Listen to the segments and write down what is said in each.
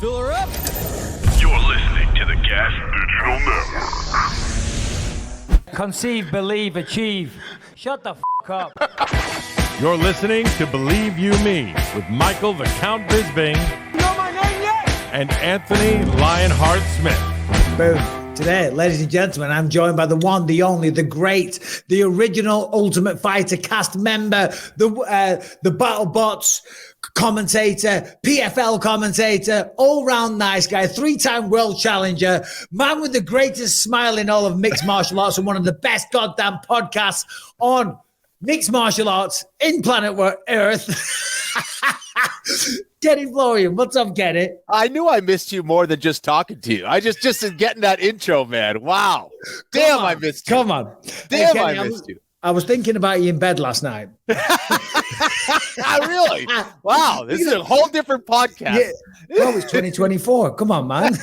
Fill her up. You're listening to the Gas Digital Network. Conceive, believe, achieve. Shut the f*** up. You're listening to Believe You Me with Michael the Count Bisping. You know my name yet? And Anthony Lionheart Smith. Boom. Today, ladies and gentlemen, I'm joined by the one, the only, the great, the original Ultimate Fighter cast member, the BattleBots commentator, PFL commentator, all-round nice guy, three-time world challenger, man with the greatest smile in all of mixed martial arts and one of the best goddamn podcasts on mixed martial arts in planet Earth. Kenny Florian, what's up, Kenny? I knew I missed you more than just talking to you. I just getting that intro, man. Wow. Damn, I missed you. Come on. Damn, Kenny, I missed you. I was thinking about you in bed last night. Really? Wow. This is a whole different podcast. Yeah. No, it's 2024. Come on, man.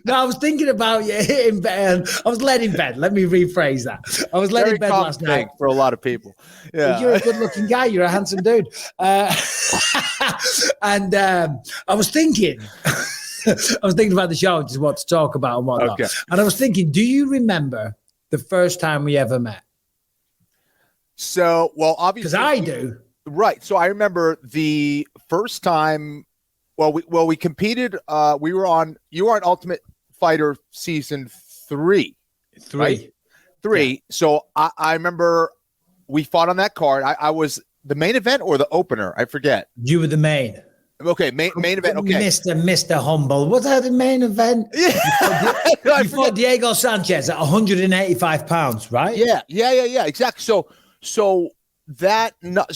No, I was thinking about you in bed. I was led in bed. Let me rephrase that. I was led in bed last night. For a lot of people. Yeah. You're a good-looking guy. You're a handsome dude. And I was thinking about the show, just what to talk about and whatnot. Okay. And I was thinking, do you remember the first time we ever met? So, well, obviously, because I do. Right. So I remember the first time. We competed. You were on Ultimate Fighter season 3. Right? 3. Yeah. So I remember we fought on that card. I was the main event or the opener. I forget. You were the main. Okay, main event. Okay, Mr. Humble. Was that the main event? Yeah. You fought Diego Sanchez at 185 pounds, right? Yeah. Exactly. So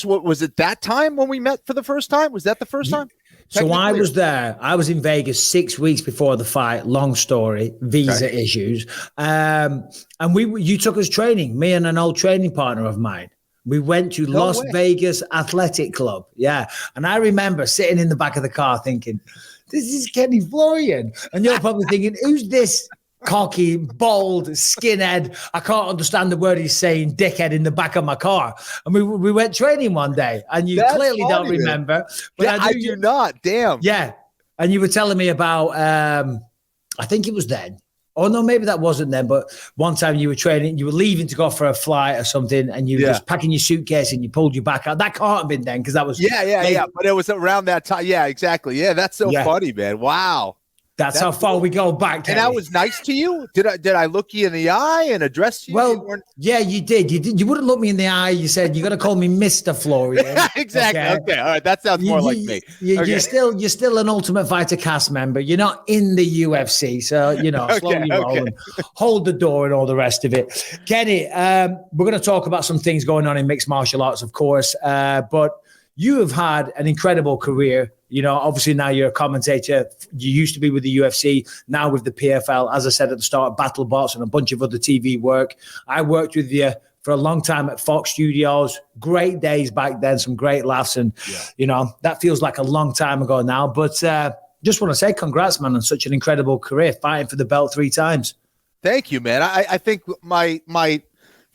what was it that time when we met for the first time? Was that the first time? So I was there. I was in Vegas 6 weeks before the fight. Long story, visa issues. And you took us training, me and an old training partner of mine. We went to Las Vegas Athletic Club. Yeah. And I remember sitting in the back of the car thinking, this is Kenny Florian. And you're probably thinking, who's this cocky, bold, skinhead? I can't understand the word he's saying, dickhead, in the back of my car. And we went training one day, and you clearly don't remember. But yeah, I do not. Damn. Yeah. And you were telling me about, I think it was then. Oh, no, maybe that wasn't then. But one time you were training, you were leaving to go for a flight or something, and you were just packing your suitcase and you pulled your back out. That can't have been then, because that was. Yeah. But it was around that time. Yeah, exactly. Yeah, that's so funny, man. Wow. That's how far we go back. And I was nice to you. Did I look you in the eye and address you? Well, yeah, you did. You did. You wouldn't look me in the eye. You said you got to call me Mr. Florian. Exactly. Okay. All right. That sounds more like me. You're still an Ultimate Fighter cast member. You're not in the UFC, so slowly roll and hold the door and all the rest of it. Kenny, we're going to talk about some things going on in mixed martial arts, of course, but you have had an incredible career. Obviously now you're a commentator. You used to be with the UFC, now with the PFL. As I said at the start, BattleBots and a bunch of other TV work. I worked with you for a long time at Fox Studios. Great days back then, some great laughs. And, that feels like a long time ago now. But just want to say congrats, man, on such an incredible career, fighting for the belt 3 times. Thank you, man. I think my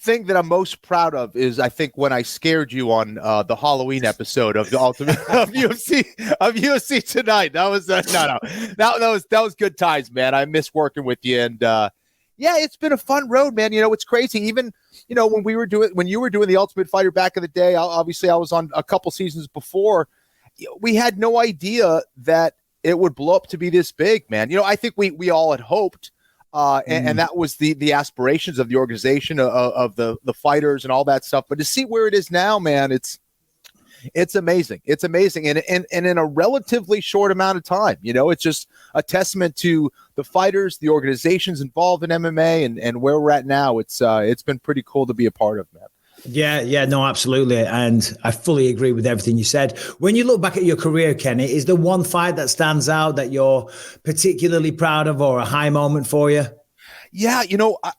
thing that I'm most proud of is I think when I scared you on the Halloween episode of the Ultimate of UFC Tonight. That was that was good times, man. I miss working with you, and it's been a fun road, man. It's crazy. Even when you were doing the Ultimate Fighter back in the day. Obviously, I was on a couple seasons before. We had no idea that it would blow up to be this big, man. I think we all had hoped. And that was the aspirations of the organization, of the fighters and all that stuff. But to see where it is now, man, it's amazing. It's amazing. And in a relatively short amount of time, it's just a testament to the fighters, the organizations involved in MMA and where we're at now. It's been pretty cool to be a part of, man. Yeah, no, absolutely. And I fully agree with everything you said. When you look back at your career, Kenny, is there one fight that stands out that you're particularly proud of or a high moment for you? Yeah,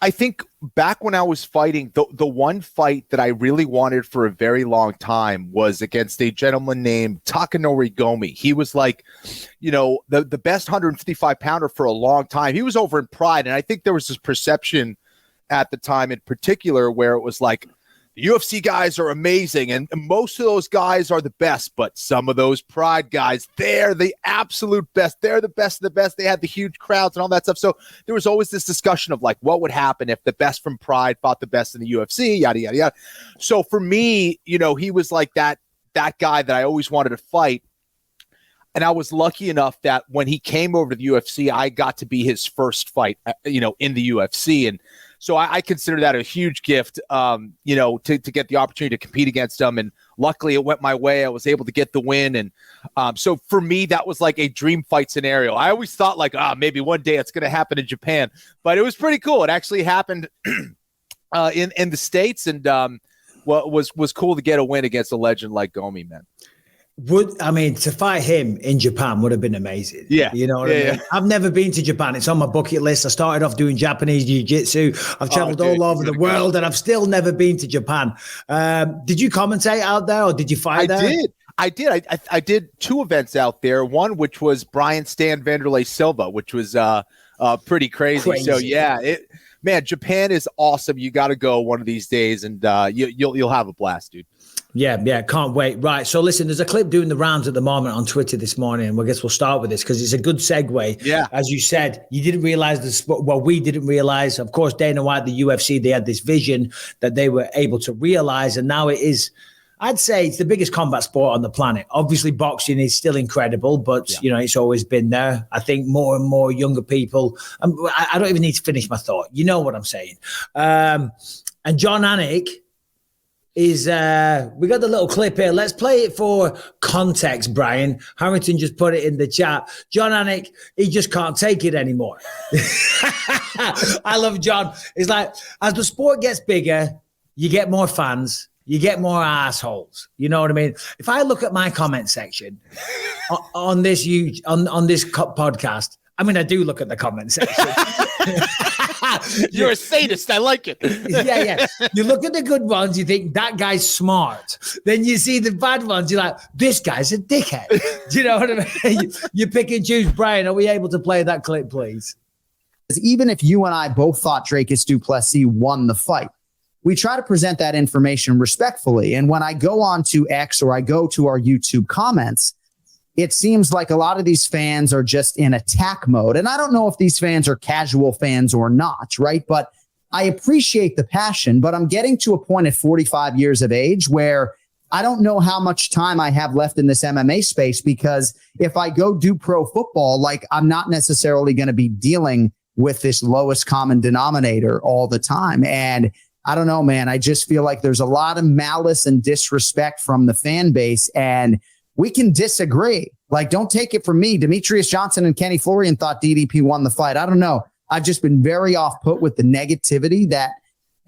I think back when I was fighting, the one fight that I really wanted for a very long time was against a gentleman named Takanori Gomi. He was like, the best 155-pounder for a long time. He was over in Pride, and I think there was this perception at the time in particular where it was like, UFC guys are amazing, and most of those guys are the best, but some of those Pride guys, they're the absolute best. They're the best of the best. They had the huge crowds and all that stuff. So there was always this discussion of like, what would happen if the best from Pride fought the best in the UFC, yada, yada, yada. So for me, he was like that guy that I always wanted to fight. And I was lucky enough that when he came over to the UFC, I got to be his first fight, in the UFC. And so I consider that a huge gift, to get the opportunity to compete against him. And luckily it went my way. I was able to get the win. And so for me, that was like a dream fight scenario. I always thought like, maybe one day it's going to happen in Japan, but it was pretty cool. It actually happened in the States, and was cool to get a win against a legend like Gomi, man. To fight him in Japan would have been amazing. Yeah. You know what I mean? Yeah. I've never been to Japan. It's on my bucket list. I started off doing Japanese jiu-jitsu. I've traveled all over the world, and I've still never been to Japan. Did you commentate out there, or did you fight there? I did. I did 2 events out there. One, which was Brian Stan Vanderlei Silva, which was pretty crazy. So yeah, man, Japan is awesome. You got to go one of these days, and you'll have a blast, dude. Yeah, can't wait. Right, so listen, there's a clip doing the rounds at the moment on Twitter this morning, and I guess we'll start with this because it's a good segue. Yeah. As you said, you didn't realize this. Well, we didn't realize. Of course, Dana White, the UFC, they had this vision that they were able to realize, and now it is, I'd say it's the biggest combat sport on the planet. Obviously, boxing is still incredible, but, it's always been there. I think more and more younger people, I don't even need to finish my thought. You know what I'm saying. And Jon Anik is, we got the little clip here. Let's play it for context, Brian. Harrington just put it in the chat. Jon Anik, he just can't take it anymore. I love Jon. It's like, as the sport gets bigger, you get more fans. You get more assholes. You know what I mean? If I look at my comment section on this podcast, I do look at the comment section. You're a sadist. I like it. Yeah. You look at the good ones, you think that guy's smart. Then you see the bad ones, you're like, this guy's a dickhead. Do you know what I mean? You pick and choose. Brian, are we able to play that clip, please? Even if you and I both thought Dricus du Plessis won the fight, we try to present that information respectfully. And when I go on to X or I go to our YouTube comments, it seems like a lot of these fans are just in attack mode. And I don't know if these fans are casual fans or not, right? But I appreciate the passion, but I'm getting to a point at 45 years of age where I don't know how much time I have left in this MMA space, because if I go do pro football, like, I'm not necessarily going to be dealing with this lowest common denominator all the time. And I don't know, man. I just feel like there's a lot of malice and disrespect from the fan base, and we can disagree. Like, don't take it from me. Demetrius Johnson and Kenny Florian thought DDP won the fight. I don't know. I've just been very off put with the negativity that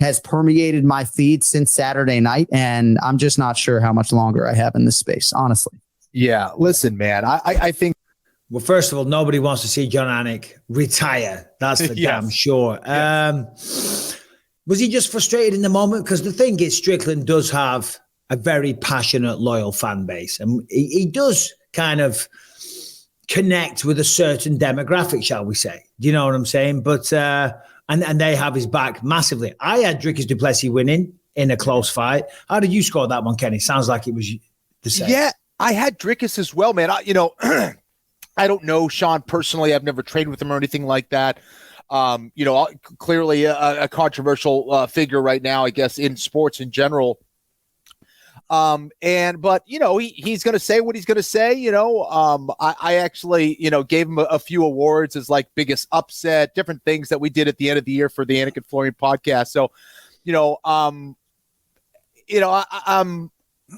has permeated my feed since Saturday night. And I'm just not sure how much longer I have in this space, honestly. Yeah. Listen, man, I think. Well, first of all, nobody wants to see Jon Anik retire. That's for damn sure. Was he just frustrated in the moment? Because the thing is, Strickland does have a very passionate, loyal fan base. And he does kind of connect with a certain demographic, shall we say. Do you know what I'm saying? But and they have his back massively. I had Dricus du Plessis winning in a close fight. How did you score that one, Kenny? Sounds like it was the same. Yeah, I had Dricus as well, man. I don't know Sean personally. I've never trained with him or anything like that. Clearly a controversial figure right now, I guess, in sports in general. But he's going to say what he's going to say. I actually, gave him a few awards as like biggest upset, different things that we did at the end of the year for the Anik and Florian podcast. So,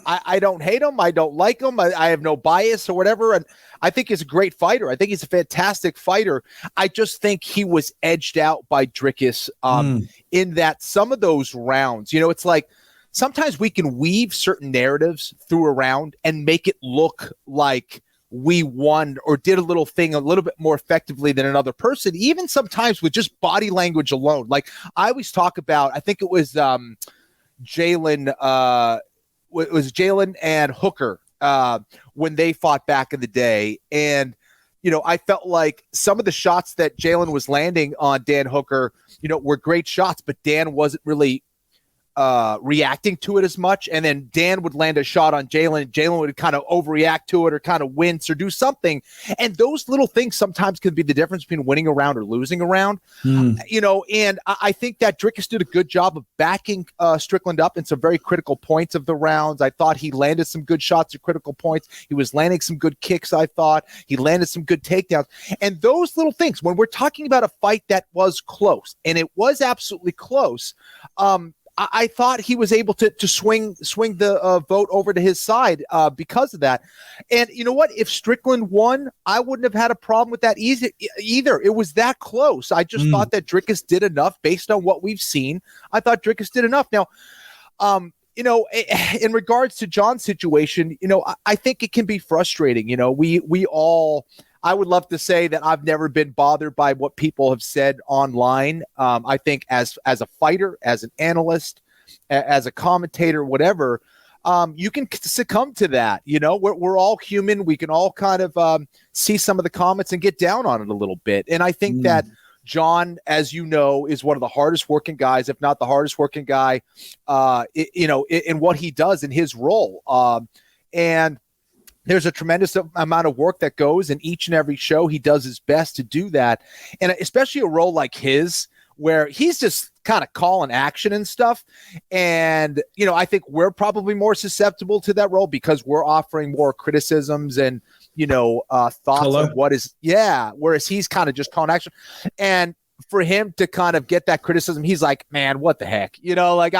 I don't hate him. I don't like him. I have no bias or whatever. And I think he's a great fighter. I think he's a fantastic fighter. I just think he was edged out by Dricus in that some of those rounds, it's like sometimes we can weave certain narratives through a round and make it look like we won or did a little thing a little bit more effectively than another person, even sometimes with just body language alone. Like I always talk about, I think it was Jalen and Hooker when they fought back in the day. And, I felt like some of the shots that Jalen was landing on Dan Hooker, were great shots, but Dan wasn't really reacting to it as much, and then Dan would land a shot on Jalen. Jalen would kind of overreact to it or kind of wince or do something. And those little things sometimes could be the difference between winning a round or losing a round. You know, and I think that Drickus did a good job of backing Strickland up in some very critical points of the rounds. I thought he landed some good shots at critical points. He was landing some good kicks, I thought. He landed some good takedowns. And those little things, when we're talking about a fight that was close, and it was absolutely close, I thought he was able to swing the vote over to his side because of that. And you know what? If Strickland won, I wouldn't have had a problem with that either. It was that close. I just thought that Drickus did enough based on what we've seen. I thought Drickus did enough. Now, you know, in regards to Jon's situation, you know, I think it can be frustrating. You know, we all. I would love to say that I've never been bothered by what people have said online. I think as a fighter, as an analyst, as a commentator, whatever, you can succumb to that. You know, we're all human. We can all kind of see some of the comments and get down on it a little bit. And I think that Jon, as you know, is one of the hardest working guys, if not the hardest working guy, you know, in what he does in his role. And there's a tremendous amount of work that goes in each and every show. He does his best to do that. And especially a role like his, where he's just kind of calling action and stuff. And, you know, I think we're probably more susceptible to that role because we're offering more criticisms and, you know, thoughts on what is, whereas he's kind of just calling action. And for him to kind of get that criticism, he's like, man, what the heck? You know, like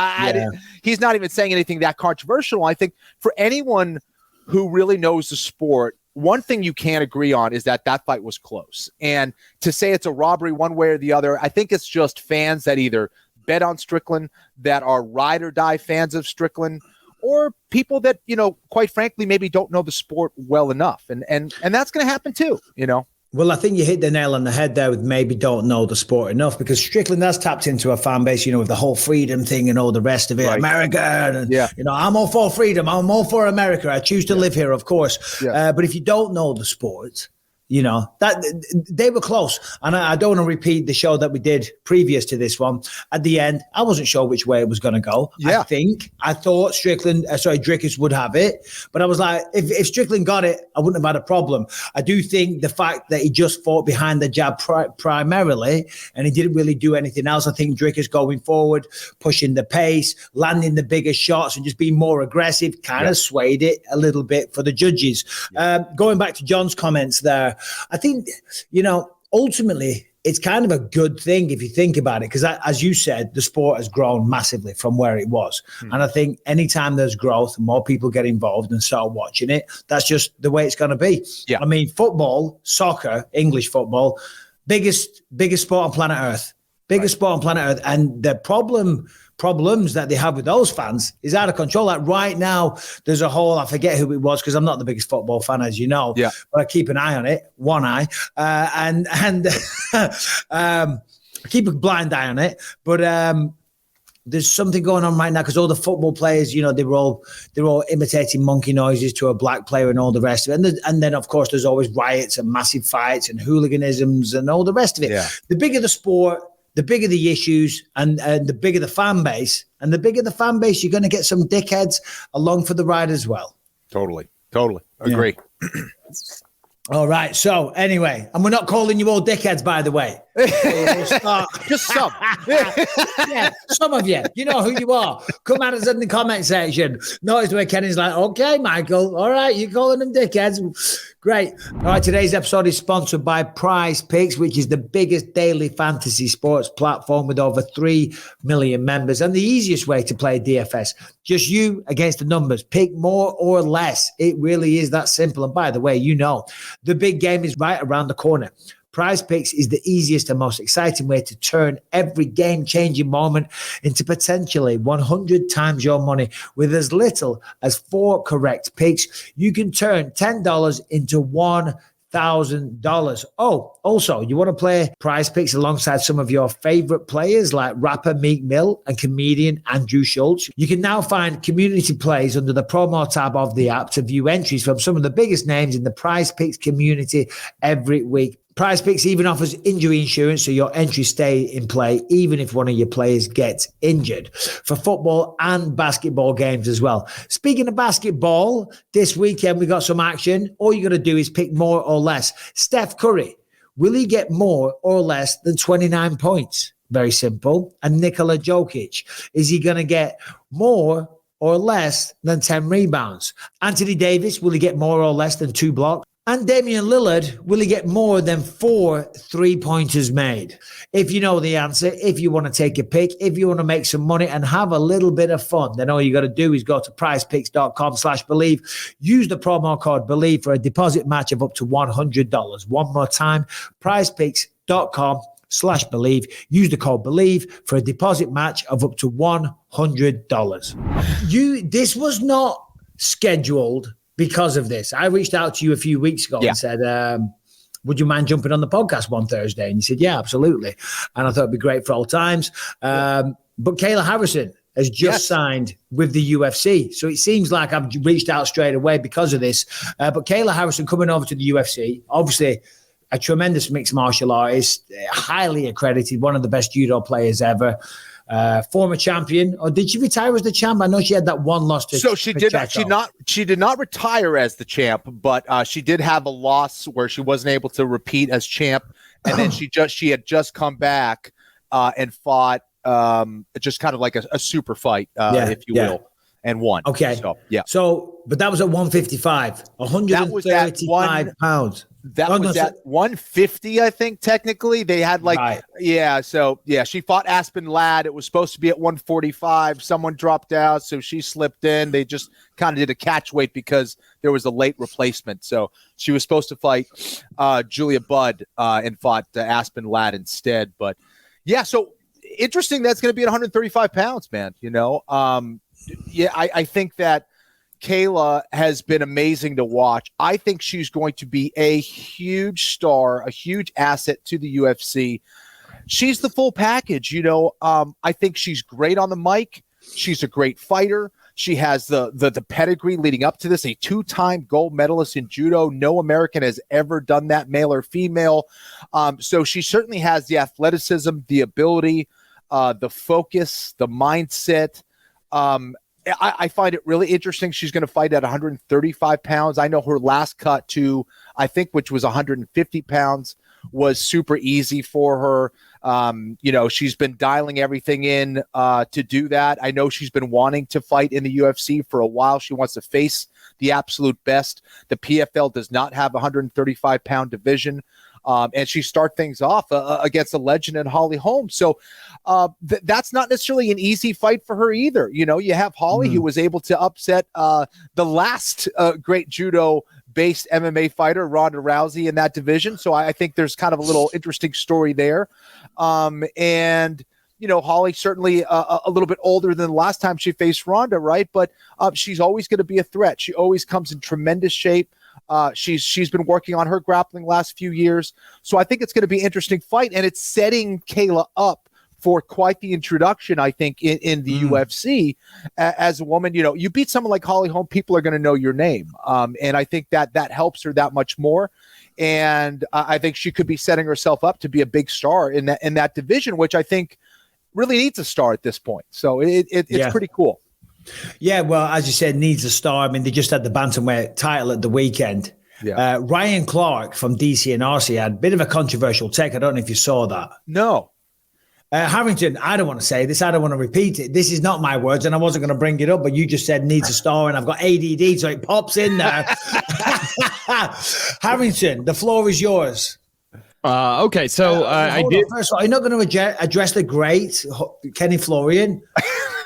he's not even saying anything that controversial. I think for anyone who really knows the sport, one thing you can agree on is that fight was close. And to say it's a robbery one way or the other, I think it's just fans that either bet on Strickland, that are ride or die fans of Strickland, or people that, you know, quite frankly, maybe don't know the sport well enough. And that's going to happen too, you know. Well, I think you hit the nail on the head there with maybe don't know the sport enough, because Strickland has tapped into a fan base, you know, with the whole freedom thing and all the rest of it. Right. America. And, you know, I'm all for freedom. I'm all for America. I choose to live here, of course. But if you don't know the sport, you know, that they were close. And I don't want to repeat the show that we did previous to this one. At the end, I wasn't sure which way it was going to go. I thought Drickus would have it. But I was like, if Strickland got it, I wouldn't have had a problem. I do think the fact that he just fought behind the jab primarily, and he didn't really do anything else. I think Drickus going forward, pushing the pace, landing the bigger shots, and just being more aggressive kind of swayed it a little bit for the judges. Going back to Jon's comments there, I think, you know, ultimately it's kind of a good thing if you think about it, because as you said, the sport has grown massively from where it was. And I think anytime there's growth, more people get involved and start watching it. That's just the way it's going to be. I mean, football, soccer, English football, biggest sport on planet Earth. Sport on planet Earth. And the problems that they have with those fans is out of control. Like right now, there's a whole, I forget who it was, because I'm not the biggest football fan, as you know, but I keep an eye on it, one eye, and I keep a blind eye on it. But there's something going on right now, because all the football players, you know, they're all imitating monkey noises to a black player and all the rest of it. And then, of course, there's always riots and massive fights and hooliganisms and all the rest of it. The bigger the sport, the bigger the issues, and the bigger the fan base. And the bigger the fan base, you're going to get some dickheads along for the ride as well. Totally. Agree. All right. So anyway, and we're not calling you all dickheads, by the way. We'll start. Just some. Some of you. You know who you are. Come at us in the comment section. Notice where Kenny's like, okay, Michael. All right, you're calling them dickheads. Great. All right, today's episode is sponsored by Prize Picks, which is the biggest daily fantasy sports platform with over 3 million members, and the easiest way to play DFS. Just you against the numbers. Pick more or less. It really is that simple. And by the way, you know, the big game is right around the corner. Prize Picks is the easiest and most exciting way to turn every game-changing moment into potentially 100 times your money. With as little as 4 correct picks, you can turn $10 into $1,000. Oh, also, you want to play Prize Picks alongside some of your favorite players like rapper Meek Mill and comedian Andrew Schultz. You can now find community plays under the promo tab of the app to view entries from some of the biggest names in the Prize Picks community every week. Prize Picks even offers injury insurance, so your entries stay in play even if one of your players gets injured, for football and basketball games as well. Speaking of basketball, this weekend we got some action. All you got to do is pick more or less. Steph Curry, will he get more or less than 29 points? Very simple. And Nikola Jokic, is he going to get more or less than 10 rebounds? Anthony Davis, will he get more or less than 2 blocks? And Damian Lillard, will he get more than 4 3-pointers made? If you know the answer, if you want to take a pick, if you want to make some money and have a little bit of fun, then all you got to do is go to prizepicks.com/believe. Use the promo code BELIEVE for a deposit match of up to $100. One more time, prizepicks.com/believe. Use the code BELIEVE for a deposit match of up to $100. This was not scheduled because of this. I reached out to you a few weeks ago and said, would you mind jumping on the podcast one Thursday? And you said, yeah, absolutely. And I thought it'd be great for old times. But Kayla Harrison has just signed with the UFC. So it seems like I've reached out straight away because of this. But Kayla Harrison coming over to the UFC, obviously a tremendous mixed martial artist, highly accredited, one of the best judo players ever. Former champion, or did she retire as the champ? I know she had that one loss to. So she did not retire as the champ, but she did have a loss where she wasn't able to repeat as champ, and then she had just come back and fought just kind of like a super fight, if you will, and won. Okay, so but that was at 155, 135 pounds. That was at 150, I think, technically. They had she fought Aspinall. It was supposed to be at 145. Someone dropped out, so she slipped in. They just kind of did a catch weight because there was a late replacement. So she was supposed to fight Julia Budd and fought Aspinall instead. But, so interesting that's going to be at 135 pounds, man. I think that Kayla has been amazing to watch. I think she's going to be a huge star, a huge asset to the UFC. She's the full package. I think she's great on the mic. She's a great fighter. She has the pedigree leading up to this, a 2-time gold medalist in judo. No American has ever done that, male or female. So she certainly has the athleticism, the ability, the focus, the mindset. I find it really interesting. She's going to fight at 135 pounds. I know her last cut to, I think, which was 150 pounds, was super easy for her. She's been dialing everything in to do that. I know she's been wanting to fight in the UFC for a while. She wants to face the absolute best. The PFL does not have a 135-pound division. And she start things off against a legend in Holly Holm. So that's not necessarily an easy fight for her either. You have Holly, who was able to upset the last great judo-based MMA fighter, Ronda Rousey, in that division. So I think there's kind of a little interesting story there. And Holly certainly a little bit older than the last time she faced Ronda, right? But she's always going to be a threat. She always comes in tremendous shape. She's been working on her grappling last few years. So I think it's going to be an interesting fight, and it's setting Kayla up for quite the introduction, I think, in the UFC as a woman. You beat someone like Holly Holm, people are going to know your name. And I think that helps her that much more. And I think she could be setting herself up to be a big star in that division, which I think really needs a star at this point. So it's pretty cool. Yeah, well, as you said, needs a star. I mean, they just had the bantamweight title at the weekend. Yeah. Ryan Clark from DC and RC had a bit of a controversial take. I don't know if you saw that. No. Harrington, I don't want to say this. I don't want to repeat it. This is not my words, and I wasn't going to bring it up, but you just said needs a star, and I've got ADD, so it pops in there. Harrington, the floor is yours. Okay, so I did. First of all, you're not going to address the great Kenny Florian.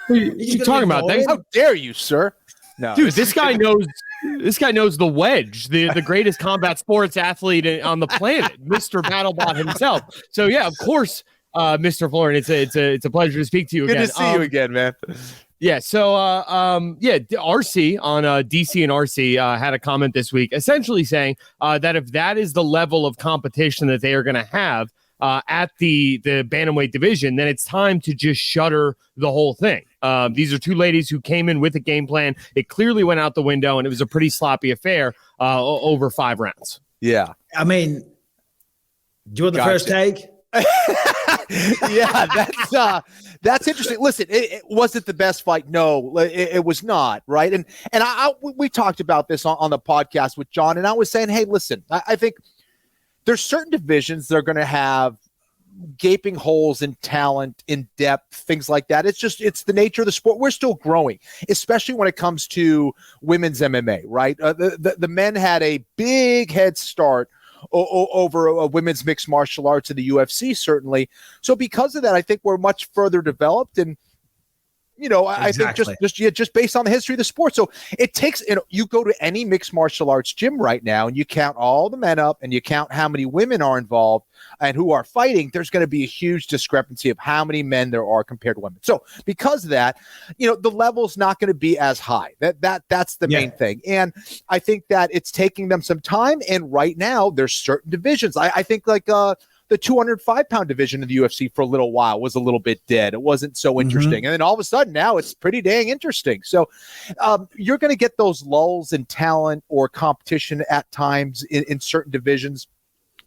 What are you talking about? How dare you, sir? No, dude, this guy knows the wedge, the greatest combat sports athlete on the planet, Mr. BattleBot himself. So yeah, of course, Mr. Florian, it's a pleasure to speak to you again. Good to see you again, man. Yeah. So RC on DC and RC had a comment this week, essentially saying that if that is the level of competition that they are going to have at the bantamweight division, then it's time to just shutter the whole thing. These are two ladies who came in with a game plan. It clearly went out the window, and it was a pretty sloppy affair over 5 rounds. Yeah. I mean, Do you want the first take? Yeah, that's interesting. Listen, was it the best fight? No, it was not, right? And we talked about this on the podcast with John, and I was saying, hey, listen, I think there's certain divisions that are going to have gaping holes in talent, in depth, things like that. It's the nature of the sport. We're still growing, especially when it comes to women's MMA, right? The men had a big head start over women's mixed martial arts in the UFC, certainly. So because of that, I think we're much further developed. And, I think just based on the history of the sport. So it takes, you go to any mixed martial arts gym right now and you count all the men up and you count how many women are involved and who are fighting, there's going to be a huge discrepancy of how many men there are compared to women. So because of that, the level's not going to be as high. That's the main thing. And I think that it's taking them some time. And right now there's certain divisions. I think like, the 205-pound division of the UFC for a little while was a little bit dead. It wasn't so interesting. And then all of a sudden now it's pretty dang interesting. So you're going to get those lulls in talent or competition at times in certain divisions.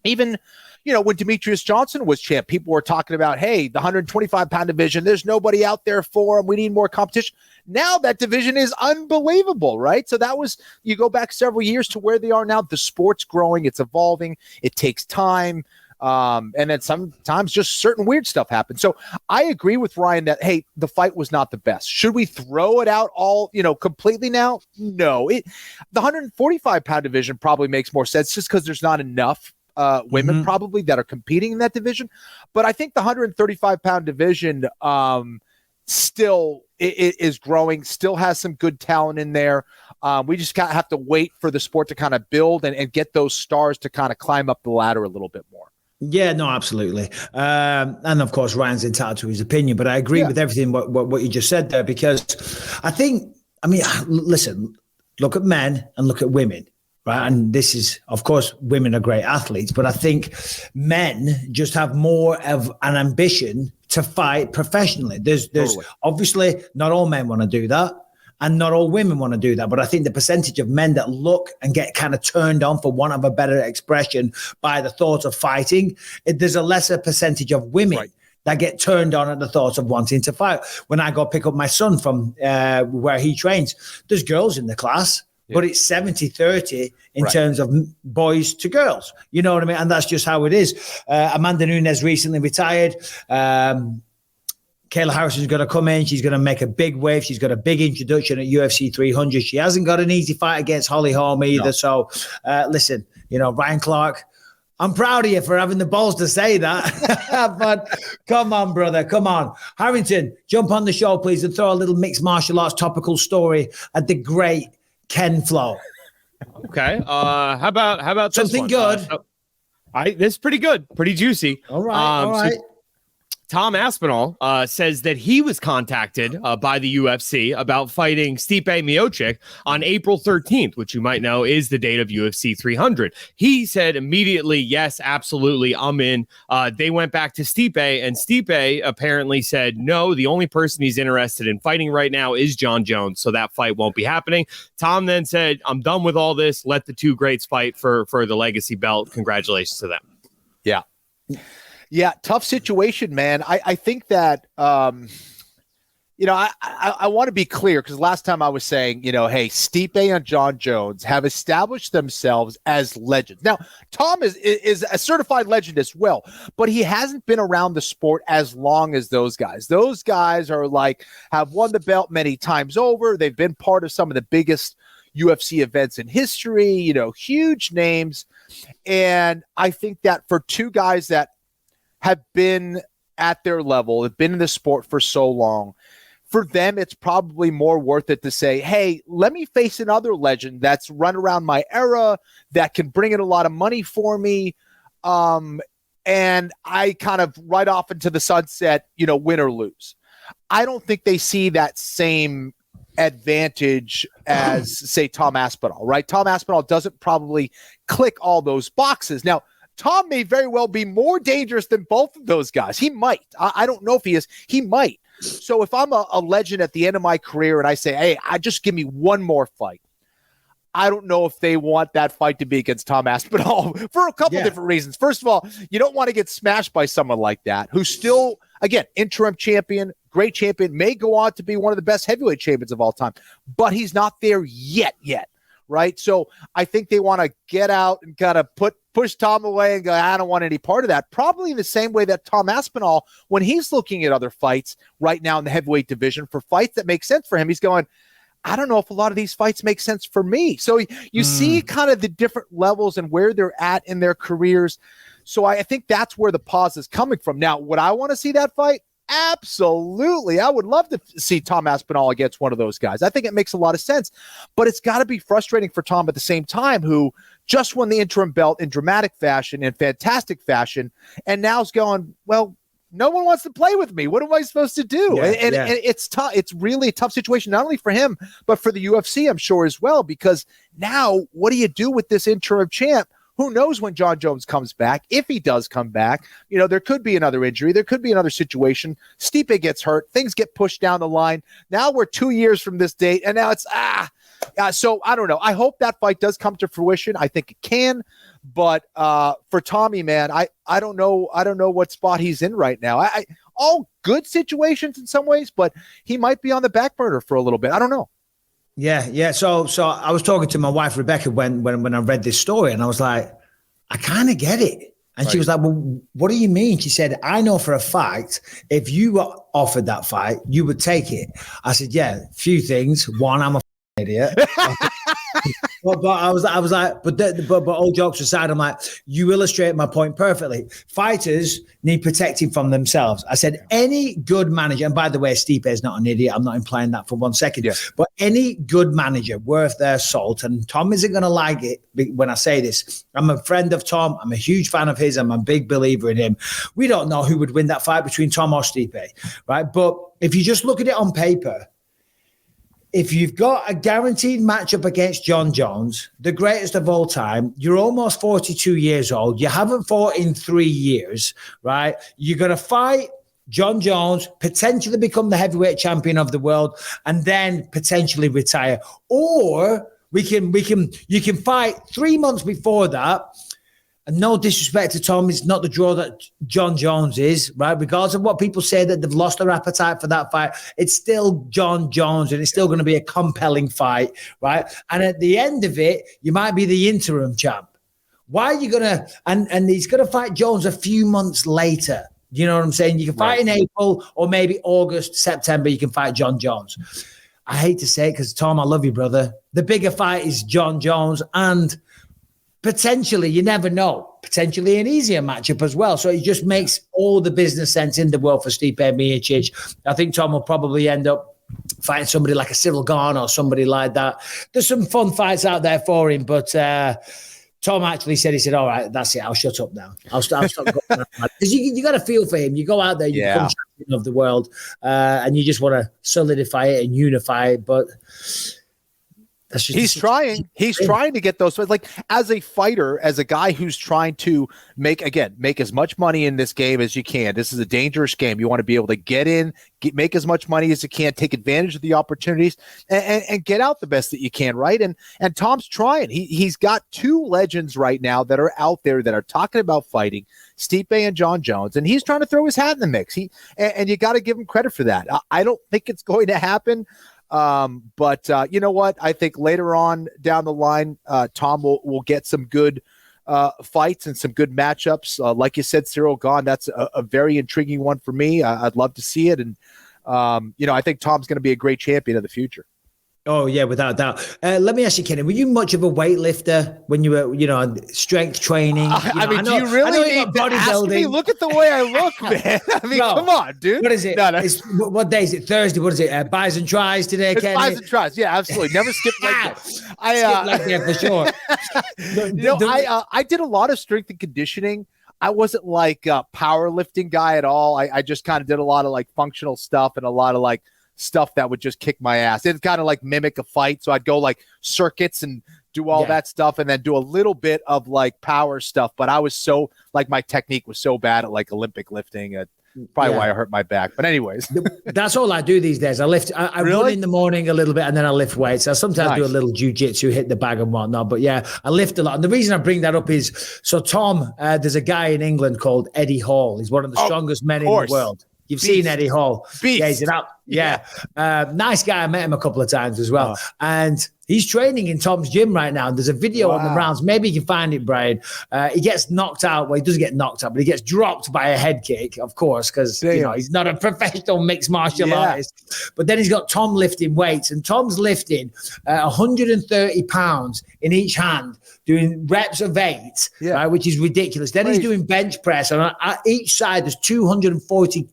Even, when Demetrius Johnson was champ, people were talking about, hey, the 125-pound division, there's nobody out there for him. We need more competition. Now that division is unbelievable, right? So you go back several years to where they are now. The sport's growing. It's evolving. It takes time. And then sometimes just certain weird stuff happens. So I agree with Ryan that, hey, the fight was not the best. Should we throw it out all, completely now? No. The 145-pound division probably makes more sense just because there's not enough women probably that are competing in that division. But I think the 135-pound division still is growing, still has some good talent in there. We just kind of have to wait for the sport to kind of build and get those stars to kind of climb up the ladder a little bit more. Yeah, no, absolutely. And of course, Ryan's entitled to his opinion, but I agree with everything what you just said there, because listen, look at men and look at women, right? And this is, of course, women are great athletes, but I think men just have more of an ambition to fight professionally. There's totally. Obviously not all men want to do that. And not all women want to do that. But I think the percentage of men that look and get kind of turned on, for want of a better expression, by the thought of fighting, there's a lesser percentage of women that get turned on at the thought of wanting to fight. When I go pick up my son from where he trains, there's girls in the class, but it's 70-30 in terms of boys to girls. You know what I mean? And that's just how it is. Amanda Nunes recently retired. Kayla Harrison's going to come in. She's going to make a big wave. She's got a big introduction at UFC 300. She hasn't got an easy fight against Holly Holm either. No. So, listen, Ryan Clark, I'm proud of you for having the balls to say that. But come on, brother. Come on. Harrington, jump on the show, please, and throw a little mixed martial arts topical story at the great Ken Flo. Okay. How about something good? This is pretty good. Pretty juicy. All right. So Tom Aspinall says that he was contacted by the UFC about fighting Stipe Miocic on April 13th, which you might know is the date of UFC 300. He said immediately, yes, absolutely, I'm in. They went back to Stipe, and Stipe apparently said, no, the only person he's interested in fighting right now is John Jones, so that fight won't be happening. Tom then said, I'm done with all this. Let the two greats fight for the legacy belt. Congratulations to them. Yeah. Yeah, tough situation, man. I think that, I want to be clear, because last time I was saying, hey, Stipe and John Jones have established themselves as legends. Now, Tom is a certified legend as well, but he hasn't been around the sport as long as those guys. Those guys are have won the belt many times over. They've been part of some of the biggest UFC events in history, huge names. And I think that for two guys that have been at their level, have been in the sport for so long, for them, it's probably more worth it to say, hey, let me face another legend that's run around my era, that can bring in a lot of money for me. And I kind of ride off into the sunset, win or lose. I don't think they see that same advantage as, say, Tom Aspinall, right? Tom Aspinall doesn't probably click all those boxes. Now, Tom may very well be more dangerous than both of those guys. He might. I don't know if he is. He might. So if I'm a legend at the end of my career and I say, hey, just give me one more fight, I don't know if they want that fight to be against Tom Aspinall for a couple different reasons. First of all, you don't want to get smashed by someone like that who's still, again, interim champion, great champion, may go on to be one of the best heavyweight champions of all time, but he's not there yet, right? So I think they want to get out and kind of push Tom away and go, I don't want any part of that. Probably in the same way that Tom Aspinall, when he's looking at other fights right now in the heavyweight division for fights that make sense for him, he's going, I don't know if a lot of these fights make sense for me. So you see kind of the different levels and where they're at in their careers. So I think that's where the pause is coming from. Now, would I want to see that fight? Absolutely. I would love to see Tom Aspinall against one of those guys. I think it makes a lot of sense, but it's got to be frustrating for Tom at the same time, who just won the interim belt in dramatic fashion, in fantastic fashion, and now is going, well, no one wants to play with me. What am I supposed to do? And it's tough. It's really a tough situation, not only for him, but for the UFC, I'm sure, as well, because now what do you do with this interim champ? Who knows when Jon Jones comes back? If he does come back, there could be another injury. There could be another situation. Stipe gets hurt. Things get pushed down the line. Now we're 2 years from this date, and now it's so I don't know. I hope that fight does come to fruition. I think it can. But for Tommy, man, I don't know what spot he's in right now. All good situations in some ways, but he might be on the back burner for a little bit. I don't know. Yeah. So I was talking to my wife Rebecca when I read this story, and I was like, I kind of get it. And she was like, well, what do you mean? She said, I know for a fact, if you were offered that fight, you would take it. I said, yeah, few things. One, I'm a idiot. but I was like, but all jokes aside, I'm like, you illustrate my point perfectly. Fighters need protecting from themselves. I said, any good manager, and by the way, Stipe is not an idiot. I'm not implying that for 1 second. Yeah. But any good manager worth their salt, and Tom isn't going to like it when I say this. I'm a friend of Tom. I'm a huge fan of his. I'm a big believer in him. We don't know who would win that fight between Tom or Stipe, right? But if you just look at it on paper, if you've got a guaranteed matchup against Jon Jones, the greatest of all time, you're almost 42 years old. You haven't fought in 3 years, right? You're going to fight Jon Jones, potentially become the heavyweight champion of the world, and then potentially retire. Or you can fight 3 months before that. And no disrespect to Tom, it's not the draw that Jon Jones is, right? Regardless of what people say that they've lost their appetite for that fight, it's still Jon Jones, and it's still going to be a compelling fight, right? And at the end of it, you might be the interim champ. Why are you going to, and he's going to fight Jones a few months later. You know what I'm saying? You can fight in April or maybe August, September, you can fight Jon Jones. I hate to say it because, Tom, I love you, brother. The bigger fight is Jon Jones, and potentially, you never know, potentially an easier matchup as well. So it just makes all the business sense in the world for Stipe Miocic. I think Tom will probably end up fighting somebody like a Cyril Gane or somebody like that. There's some fun fights out there for him, but Tom actually said, he said, all right, that's it. I'll shut up now. I'll stop going. Because you got to feel for him. You go out there, you become champion of the world, and you just want to solidify it and unify it. But he's trying to get those, like, as a fighter, as a guy who's trying to make as much money in this game as you can. This is a dangerous game. You want to be able to get in, make as much money as you can, take advantage of the opportunities, and get out the best that you can, right? And Tom's trying. He's got two legends right now that are out there that are talking about fighting, Stipe and Jon Jones, and he's trying to throw his hat in the mix. And you got to give him credit for that. I don't think it's going to happen. But you know what? I think later on down the line, Tom will get some good fights and some good matchups. Like you said, Cyril Gane, that's a very intriguing one for me. I'd love to see it. And, I think Tom's going to be a great champion of the future. Oh, yeah, without doubt. Let me ask you, Kenny, were you much of a weightlifter when you were, strength training? Do you really need to ask me? Look at the way I look, man. Come on, dude. What is it? What day is it? Thursday? What is it? Buys and tries today, Kenny? Buys and tries. Yeah, absolutely. Never skip leg day. Skip leg day for sure. I did a lot of strength and conditioning. I wasn't like a powerlifting guy at all. I just kind of did a lot of like functional stuff and a lot of like stuff that would just kick my ass. It's kind of like mimic a fight. So I'd go like circuits and do all that stuff and then do a little bit of like power stuff. But I was so like, my technique was so bad at like Olympic lifting. Probably why I hurt my back. But anyways, that's all I do these days. I lift. I Really? run in the morning a little bit, and then I lift weights. I sometimes do a little jiu-jitsu, hit the bag and whatnot. But yeah, I lift a lot. And the reason I bring that up is so Tom. There's a guy in England called Eddie Hall. He's one of the strongest men in the world. You've seen Eddie Hall. Beast. Yeah, he's nice guy. I met him a couple of times as well. And he's training in Tom's gym right now. And there's a video on the rounds. Maybe you can find it, Brian. He gets knocked out. Well, he doesn't get knocked out, but he gets dropped by a head kick, of course, because he's not a professional mixed martial artist. But then he's got Tom lifting weights, and Tom's lifting 130 pounds in each hand, doing reps of 8, right, which is ridiculous. Then he's doing bench press, and on each side there's 240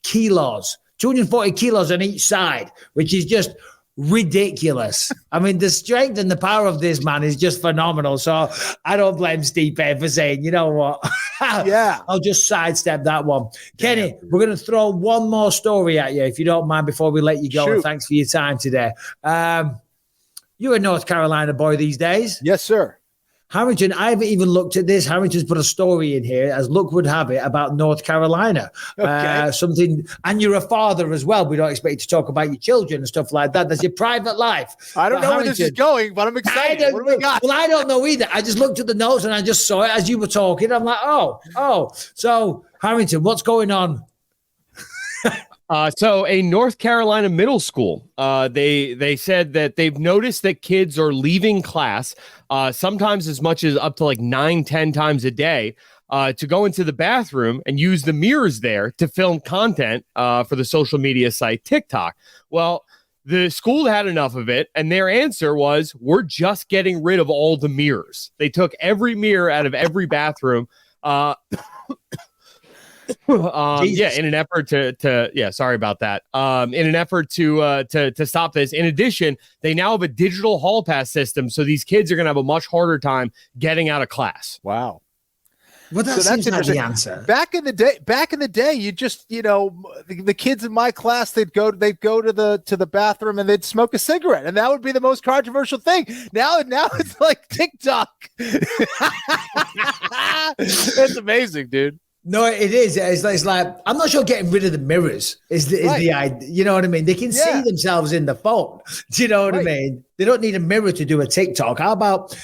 kilos on each side, which is just ridiculous. I mean, the strength and the power of this man is just phenomenal. So I don't blame Stipe for saying, you know what? I'll just sidestep that one. Kenny, we're going to throw one more story at you, if you don't mind, before we let you go. And thanks for your time today. You're a North Carolina boy these days. Yes, sir. Harrington, I haven't even looked at this. Harrington's put a story in here, as luck would have it, about North Carolina. Something, and you're a father as well. We don't expect you to talk about your children and stuff like that. That's your private life. I don't know where this is going, but I'm excited. What do we got? Well, I don't know either. I just looked at the notes and I just saw it as you were talking. I'm like, oh. So, Harrington, what's going on? So a North Carolina middle school, they said that they've noticed that kids are leaving class sometimes as much as up to like 9-10 times a day to go into the bathroom and use the mirrors there to film content for the social media site TikTok. Well, the school had enough of it, and their answer was, we're just getting rid of all the mirrors. They took every mirror out of every bathroom. In an effort to sorry about that. In an effort to stop this. In addition, they now have a digital hall pass system, so these kids are going to have a much harder time getting out of class. Wow. Well, that's like the answer. Back in the day, you just, the kids in my class, they'd go to the bathroom and they'd smoke a cigarette, and that would be the most controversial thing. Now it's like TikTok. It's amazing, dude. No, it is. It's like, I'm not sure getting rid of the mirrors is the idea. You know what I mean? They can see themselves in the phone. Do you know what I mean? They don't need a mirror to do a TikTok. How about,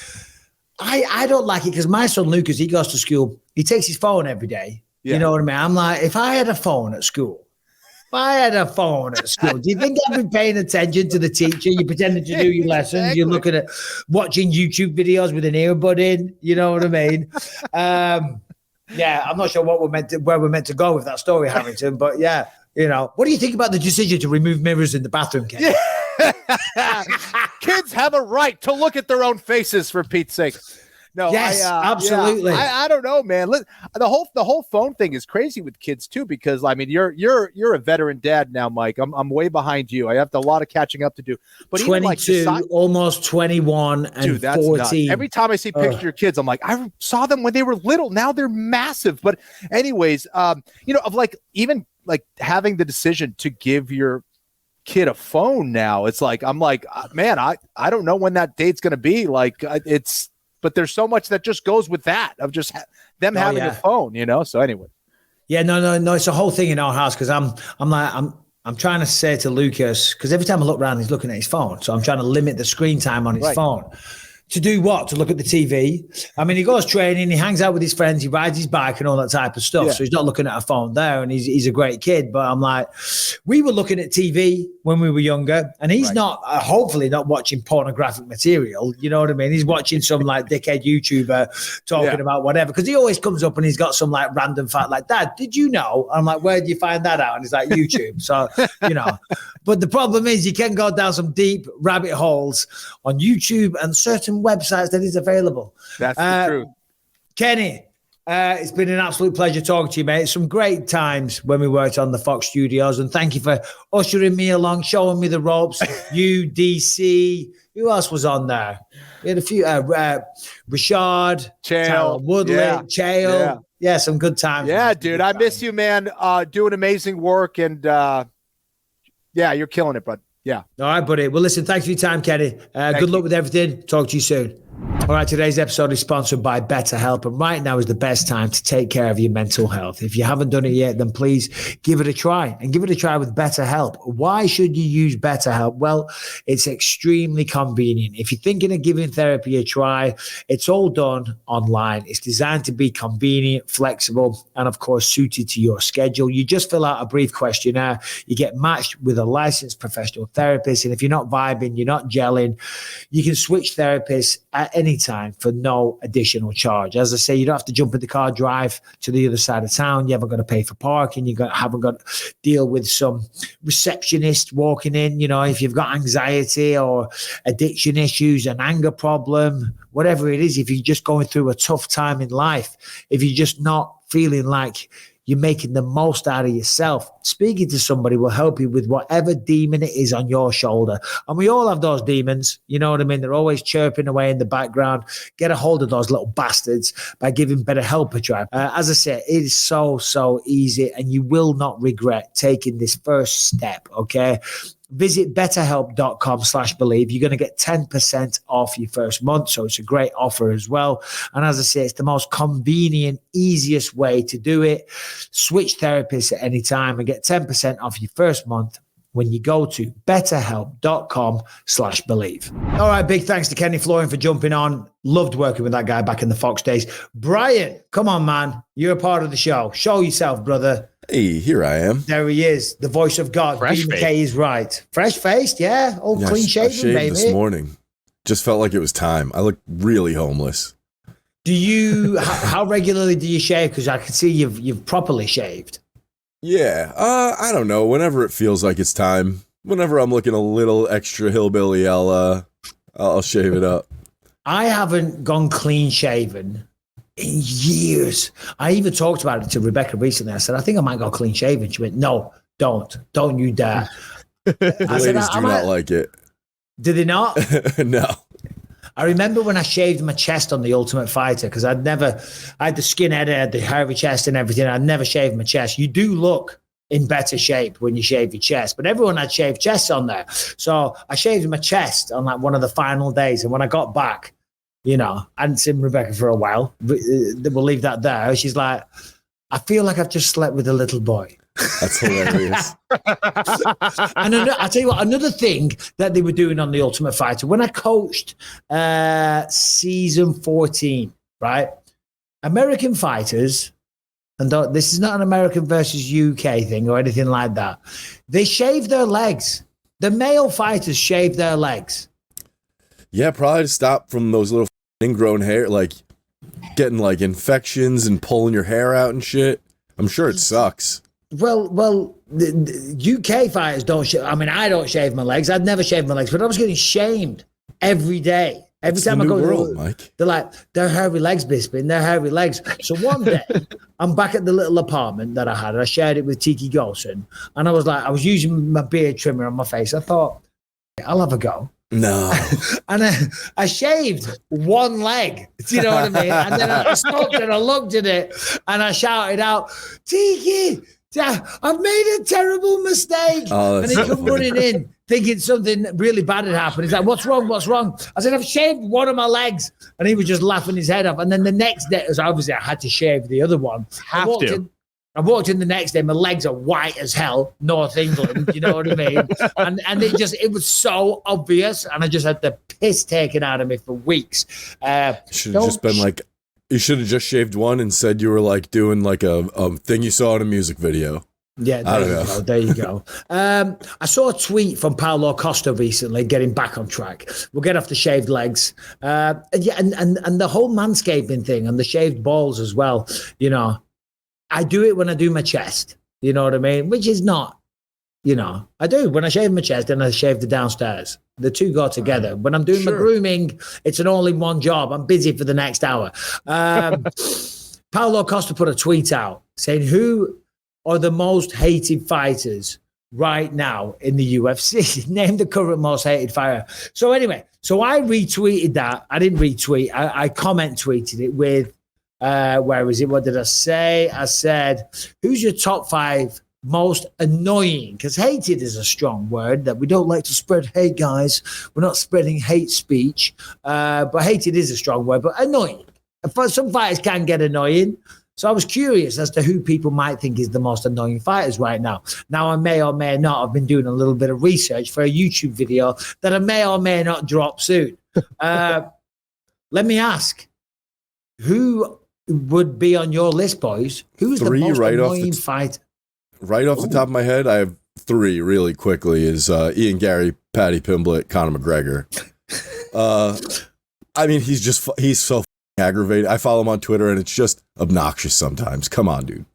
I don't like it because my son Lucas, he goes to school, he takes his phone every day. Yeah. You know what I mean? I'm like, if I had a phone at school, do you think I'd be paying attention to the teacher? You're pretending to do your lessons. You're looking at watching YouTube videos with an earbud in. You know what I mean? Yeah, I'm not sure where we're meant to go with that story, Harrington. But yeah, what do you think about the decision to remove mirrors in the bathroom, Ken? Yeah. Kids have a right to look at their own faces, for Pete's sake. No, yes, absolutely. I don't know, man. The whole phone thing is crazy with kids too, because I mean, you're a veteran dad now, Mike. I'm way behind you. I have a lot of catching up to do. But 22, almost 21, and dude, that's 14. Nuts. Every time I see pictures of your kids, I'm like, I saw them when they were little. Now they're massive. But anyways, of like even like having the decision to give your kid a phone now, it's like I'm like, man, I don't know when that date's gonna be. Like but there's so much that just goes with that of just them having a phone, So anyway. Yeah, no. It's a whole thing in our house because I'm trying to say to Lucas, because every time I look around, he's looking at his phone. So I'm trying to limit the screen time on his phone. To do what? To look at the TV. I mean, he goes training, he hangs out with his friends, he rides his bike and all that type of stuff. Yeah. So he's not looking at a phone there, and he's a great kid. But I'm like, we were looking at TV when we were younger, and he's not, hopefully not watching pornographic material. You know what I mean? He's watching some like dickhead YouTuber talking about whatever, because he always comes up and he's got some like random fact like, Dad, did you know? I'm like, where did you find that out? And he's like, YouTube. So, but the problem is you can go down some deep rabbit holes on YouTube and certain websites that is available. That's the truth. Kenny, it's been an absolute pleasure talking to you, mate. Some great times when we worked on the Fox studios, and thank you for ushering me along, showing me the ropes. You, DC, who else was on there? We had a few, Rashad, Chael, Woodley, Chael. Yeah, some good times. Yeah, dude, I miss you, man. Doing amazing work, and you're killing it, bud. Yeah. All right, buddy. Well, listen, thanks for your time, Kenny. Good luck with everything. Talk to you soon. All right, today's episode is sponsored by BetterHelp, and right now is the best time to take care of your mental health. If you haven't done it yet, then please give it a try, and give it a try with BetterHelp. Why should you use BetterHelp? Well, it's extremely convenient. If you're thinking of giving therapy a try, it's all done online. It's designed to be convenient, flexible, and of course, suited to your schedule. You just fill out a brief questionnaire. You get matched with a licensed professional therapist, and if you're not vibing, you're not gelling, you can switch therapists at any time for no additional charge. As I say, you don't have to jump in the car, drive to the other side of town. You haven't got to pay for parking. Haven't got to deal with some receptionist walking in. You know, if you've got anxiety or addiction issues, an anger problem, whatever it is, if you're just going through a tough time in life, if you're just not feeling like you're making the most out of yourself, speaking to somebody will help you with whatever demon it is on your shoulder. And we all have those demons, you know what I mean? They're always chirping away in the background. Get a hold of those little bastards by giving BetterHelp a try. As I said, it is so easy, and you will not regret taking this first step, okay? Visit betterhelp.com/believe. You're going to get 10% off your first month. So it's a great offer as well. And as I say, it's the most convenient, easiest way to do it. Switch therapists at any time and get 10% off your first month when you go to betterhelp.com/believe. All right. Big thanks to Kenny Florian for jumping on. Loved working with that guy back in the Fox days. Brian, come on, man. You're a part of the show. Show yourself, brother. Hey, here I am. There he is, the voice of God. BK is right. Fresh-faced, yeah. All clean shaven, I shaved baby. this morning. Just felt like it was time. I look really homeless. Do you? How regularly do you shave? Because I can see you've properly shaved. Yeah, I don't know. Whenever it feels like it's time. Whenever I'm looking a little extra hillbilly, I'll shave it up. I haven't gone clean shaven in years. I even talked about it to Rebecca recently. I said, I think I might go clean shaven. She went, no, don't you dare. Ladies do not like it. Did they not? No. I remember when I shaved my chest on The Ultimate Fighter, because I had the skinhead, I had the hairy chest and everything. I'd never shaved my chest. You do look in better shape when you shave your chest, but everyone had shaved chests on there. So I shaved my chest on like one of the final days. And when I got back, you know, I hadn't seen Rebecca for a while. We'll leave that there. She's like, I feel like I've just slept with a little boy. That's hilarious. And I'll tell you what, another thing that they were doing on The Ultimate Fighter, when I coached season 14, right? American fighters, and this is not an American versus UK thing or anything like that, they shave their legs. The male fighters shave their legs. Yeah, probably to stop from those little ingrown hair, like getting like infections and pulling your hair out and shit. I'm sure it sucks. Well, the UK fighters don't shave. I mean, I don't shave my legs. I'd never shave my legs, but I was getting shamed every day. Every time I go world, Mike. They're like, they're hairy legs, Bisping, they're hairy legs. So one day, I'm back at the little apartment that I had, and I shared it with Tiki Golson, and I was using my beard trimmer on my face. I thought, I'll have a go. No. And I shaved one leg. Do you know what I mean? And then I stopped and I looked at it and I shouted out, Tiki, I've made a terrible mistake. Oh, and he come running in thinking something really bad had happened. He's like, what's wrong? I said, I've shaved one of my legs. And he was just laughing his head off. And then the next day, obviously I had to shave the other one. I walked in the next day, my legs are white as hell, North England, you know what I mean? And it was so obvious, and I just had the piss taken out of me for weeks. Should have just been like, you should have just shaved one and said you were like doing like a thing you saw in a music video. Yeah, there you go. I saw a tweet from Paulo Costa recently, getting back on track. We'll get off the shaved legs. And the whole manscaping thing and the shaved balls as well, you know. I do it when I do my chest, you know what I mean? Which is not, you know, I do. When I shave my chest and I shave the downstairs, the two go together. When I'm doing my grooming, it's an all-in-one job. I'm busy for the next hour. Paulo Costa put a tweet out saying, who are the most hated fighters right now in the UFC? Name the current most hated fighter. So anyway, I retweeted that. I didn't retweet. I comment tweeted it with, where is it? What did I say? I said, who's your top 5 most annoying, because hated is a strong word that we don't like to spread hate, guys. We're not spreading hate speech, but hated is a strong word, but annoying. Some fighters can get annoying. So I was curious as to who people might think is the most annoying fighters right now. Now, I may or may not have been doing a little bit of research for a YouTube video that I may or may not drop soon. Let me ask, who would be on your list, boys? Who's the most annoying fighter? Right off the top of my head, I have 3 really quickly is Ian Gary, Paddy Pimblett, Conor McGregor. I mean, he's so aggravated. I follow him on Twitter and it's just obnoxious sometimes. Come on, dude.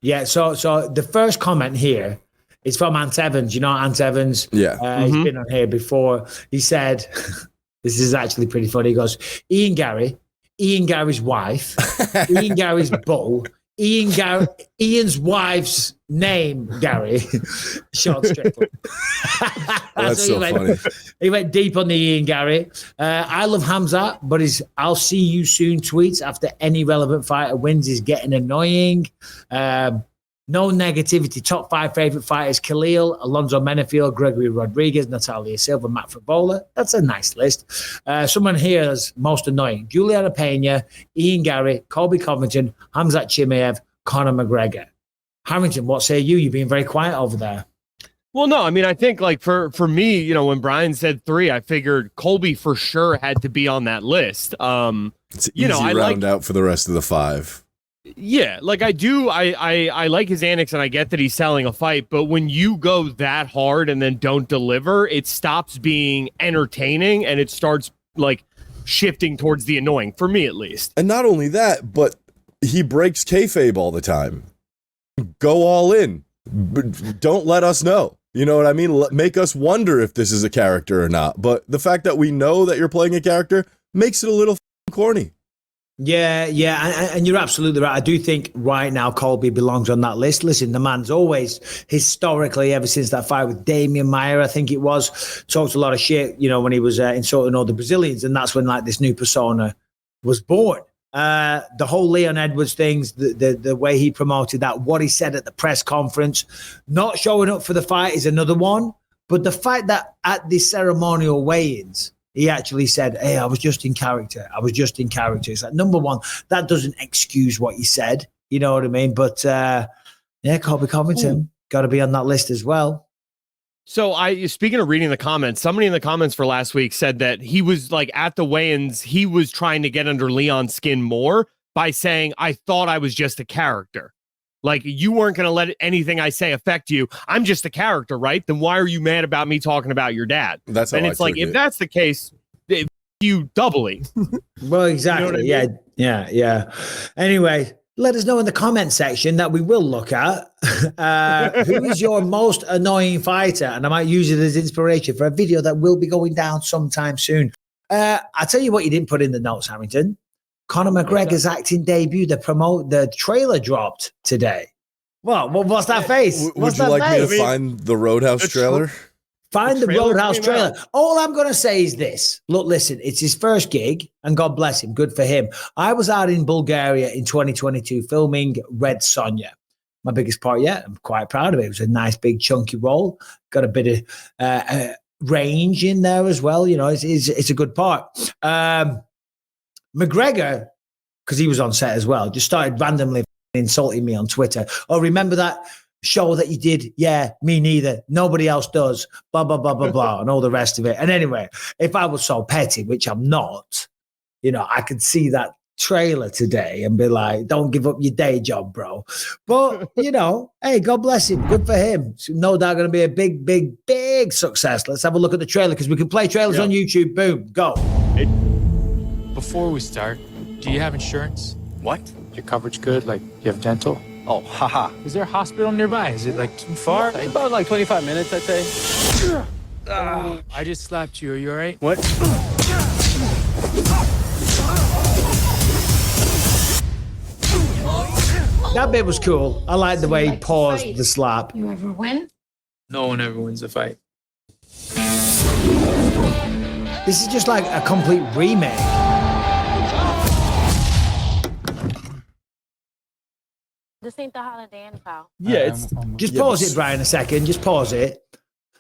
Yeah, so the first comment here is from Ant Evans. You know Ant Evans? Yeah. He's been on here before. He said, this is actually pretty funny. He goes, Ian Gary's wife, Ian Gary's bull, Ian's wife's name, Gary, Sean Strickland. That's so funny. He went deep on the Ian Gary. I love Khamzat, but his "I'll see you soon" tweets after any relevant fighter wins is getting annoying. No negativity. Top 5 favorite fighters: Khalil, Alonzo Menefield, Gregory Rodriguez, Natalia Silva, Matt Favola. That's a nice list. Someone here is most annoying: Juliana Pena, Ian Gary, Colby Covington, Khamzat Chimaev, Conor McGregor. Harrington, what say you? You've been very quiet over there. Well, no, I mean, I think like for me, you know, when Brian said 3, I figured Colby for sure had to be on that list. It's an easy you know, I round out for the rest of the 5. Yeah, like I do. I like his antics and I get that he's selling a fight, but when you go that hard and then don't deliver, it stops being entertaining and it starts like shifting towards the annoying, for me at least. And not only that, but he breaks kayfabe all the time. Go all in. Don't let us know. You know what I mean? Make us wonder if this is a character or not. But the fact that we know that you're playing a character makes it a little corny. Yeah, and you're absolutely right. I do think right now Colby belongs on that list. Listen, the man's always, historically, ever since that fight with Damian Maia, I think it was, talked a lot of shit, you know, when he was insulting all the Brazilians, and that's when like this new persona was born. The whole Leon Edwards things, the way he promoted that, what he said at the press conference, not showing up for the fight is another one. But the fact that at the ceremonial weigh-ins, he actually said, hey, I was just in character. It's like, number one, that doesn't excuse what you said. You know what I mean? But yeah, Colby Covington got to be on that list as well. So speaking of reading the comments, somebody in the comments for last week said that he was like at the weigh-ins, he was trying to get under Leon's skin more by saying, I thought I was just a character. Like, you weren't going to let anything I say affect you. I'm just a character, right? Then why are you mad about me talking about your dad? That's how and it's like, if that's the case, you doubly. Well, exactly. You know what I mean? Yeah. Anyway, let us know in the comment section that we will look at. Who is your most annoying fighter? And I might use it as inspiration for a video that will be going down sometime soon. I'll tell you what you didn't put in the notes, Harrington. Conor McGregor's acting debut, the trailer dropped today. Well, what's that face? Would you like me to find the Roadhouse trailer? Find the Roadhouse trailer. All I'm going to say is this. Look, listen, it's his first gig, and God bless him. Good for him. I was out in Bulgaria in 2022 filming Red Sonja. My biggest part yet. I'm quite proud of it. It was a nice, big, chunky role. Got a bit of range in there as well. You know, it's a good part. McGregor, because he was on set as well, just started randomly insulting me on Twitter. Oh, remember that show that you did? Yeah, me neither. Nobody else does. Blah, blah, blah, blah, blah, and all the rest of it. And anyway, if I was so petty, which I'm not, you know, I could see that trailer today and be like, don't give up your day job, bro. But, you know, hey, God bless him. Good for him. So no doubt going to be a big, big, big success. Let's have a look at the trailer because we can play trailers on YouTube. Boom, go. Before we start, do you have insurance? What? Your coverage good? Like, you have dental? Oh, haha. Is there a hospital nearby? Is it, like, too far? About like 25 minutes, I'd say. I just slapped you. Are you all right? What? That bit was cool. I like the way he paused the slap. You ever win? No one ever wins a fight. This is just like a complete remake. This ain't the Holiday Inn, pal. Yeah, it's just pause it, Brian, a second. Just pause it.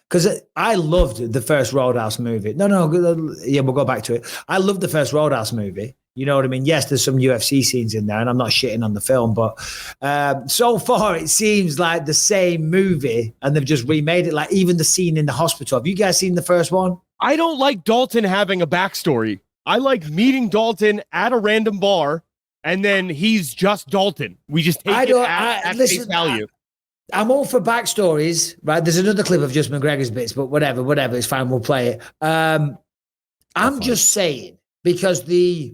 Because I loved the first Roadhouse movie. Yeah, we'll go back to it. I loved the first Roadhouse movie. You know what I mean? Yes, there's some UFC scenes in there, and I'm not shitting on the film, but so far it seems like the same movie, and they've just remade it. Like even the scene in the hospital. Have you guys seen the first one? I don't like Dalton having a backstory. I like meeting Dalton at a random bar, and then he's just Dalton. We just take it at face value. I'm all for backstories, right? There's another clip of just McGregor's bits, but whatever, it's fine. We'll play it. I'm just saying, because the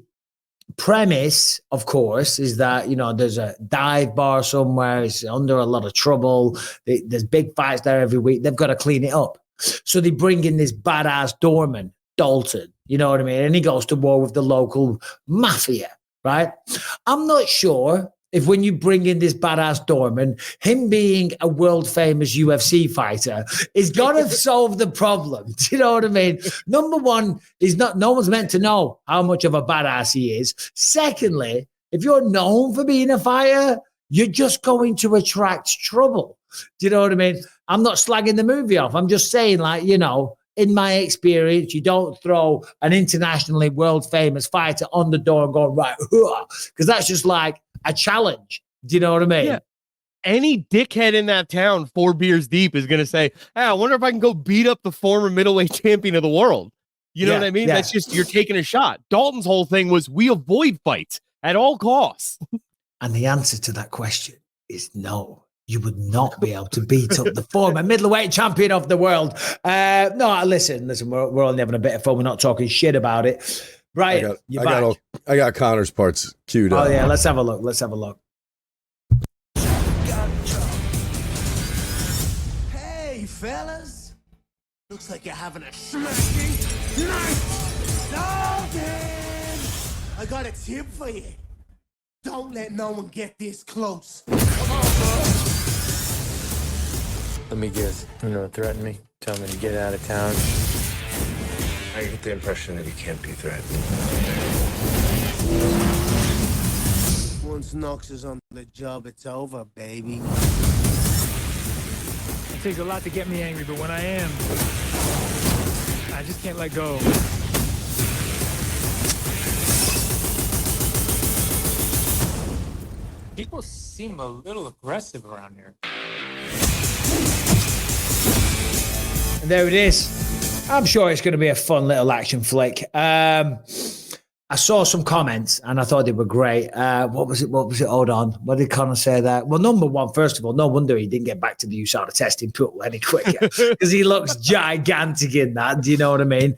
premise, of course, is that, there's a dive bar somewhere. It's under a lot of trouble. There's big fights there every week. They've got to clean it up. So they bring in this badass doorman, Dalton, you know what I mean? And he goes to war with the local mafia, right? I'm not sure if when you bring in this badass doorman, him being a world famous UFC fighter is going to solve the problem. Do you know what I mean? Number one, no one's meant to know how much of a badass he is. Secondly, if you're known for being a fighter, you're just going to attract trouble. Do you know what I mean? I'm not slagging the movie off. I'm just saying, in my experience, you don't throw an internationally world famous fighter on the door and go, right, because that's just like a challenge. Do you know what I mean? Yeah. Any dickhead in that town 4 beers deep is going to say, hey, I wonder if I can go beat up the former middleweight champion of the world. You know what I mean? Yeah. That's just, you're taking a shot. Dalton's whole thing was we avoid fights at all costs. And the answer to that question is no. You would not be able to beat up the former middleweight champion of the world. No, listen, we're only having a bit of fun. We're not talking shit about it. Brian, I got Connor's parts queued up. Oh, yeah, let's have a look. Hey, fellas. Looks like you're having a smacking night. Dalton! I got a tip for you. Don't let no one get this close. Come on, bro. Let me guess. Threaten me. Tell me to get out of town. I get the impression that he can't be threatened. Once Knox is on the job, it's over, baby. It takes a lot to get me angry, but when I am, I just can't let go. People seem a little aggressive around here. And there it is. I'm sure it's going to be a fun little action flick. I saw some comments and I thought they were great. What was it? Hold on. What did Conor say there? Well, number one, first of all, no wonder he didn't get back to the USADA testing pool any quicker because he looks gigantic in that. Do you know what I mean?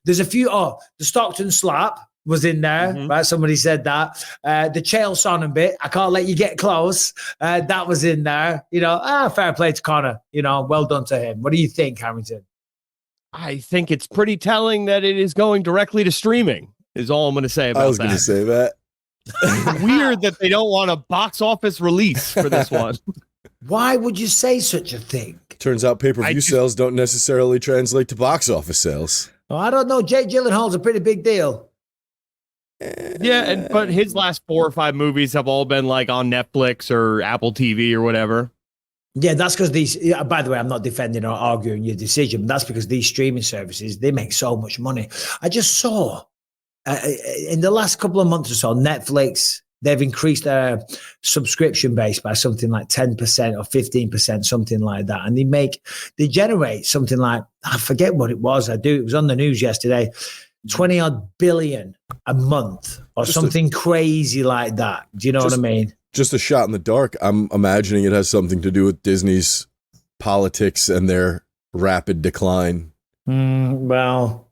There's a few. The Stockton slap was in there, right? Somebody said that. The Chael Sonnen bit, I can't let you get close. That was in there. Fair play to Conor. Well done to him. What do you think, Harrington? I think it's pretty telling that it is going directly to streaming, is all I'm going to say about that. I was going to say that. Weird that they don't want a box office release for this one. Why would you say such a thing? Turns out pay-per-view sales don't necessarily translate to box office sales. Well, I don't know. Jake Gyllenhaal's a pretty big deal. Yeah, but his last 4 or 5 movies have all been like on Netflix or Apple TV or whatever. Yeah, that's because these, by the way, I'm not defending or arguing your decision, but that's because these streaming services, they make so much money. I just saw in the last couple of months or so, Netflix, they've increased their subscription base by something like 10% or 15%, something like that. And they generate something like, I forget what it was. It was on the news yesterday, 20 odd billion a month or just something crazy like that. Do you know what I mean? Just a shot in the dark. I'm imagining it has something to do with Disney's politics and their rapid decline. Well,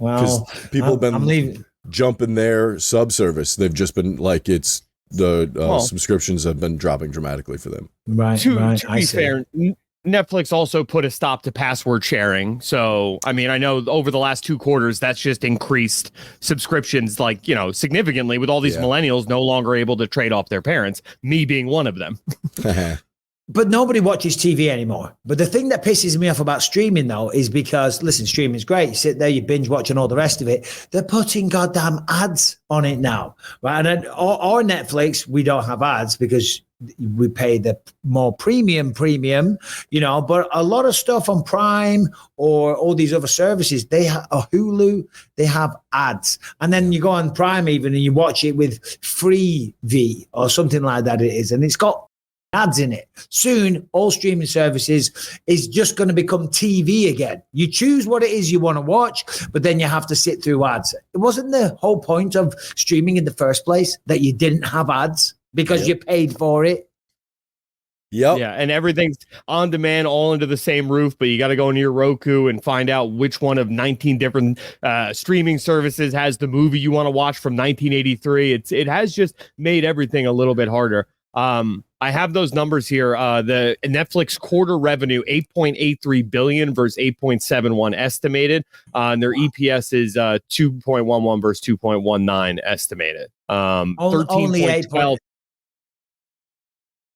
people have been jumping their sub-service. They've just been like, it's the subscriptions have been dropping dramatically for them. Right. To be fair, Netflix also put a stop to password sharing. So, I mean, I know over the last 2 quarters, that's just increased subscriptions significantly with all these millennials no longer able to trade off their parents, me being one of them. But nobody watches TV anymore. But the thing that pisses me off about streaming, though, is because, listen, streaming's great. You sit there, you binge watch and all the rest of it. They're putting goddamn ads on it now, right? And then, or Netflix, we don't have ads because we pay the more premium, but a lot of stuff on Prime or all these other services, they have a Hulu, they have ads. And then you go on Prime even and you watch it with free V or something like that it is. And it's got ads in it. Soon, all streaming services is just going to become TV again. You choose what it is you want to watch, but then you have to sit through ads. It wasn't the whole point of streaming in the first place that you didn't have ads because you paid for it. Yep. Yeah, and everything's on demand, all under the same roof, but you got to go into your Roku and find out which one of 19 different streaming services has the movie you want to watch from 1983. It has just made everything a little bit harder. I have those numbers here. The Netflix quarter revenue, 8.83 billion versus 8.71 estimated. And their EPS is 2.11 versus 2.19 estimated.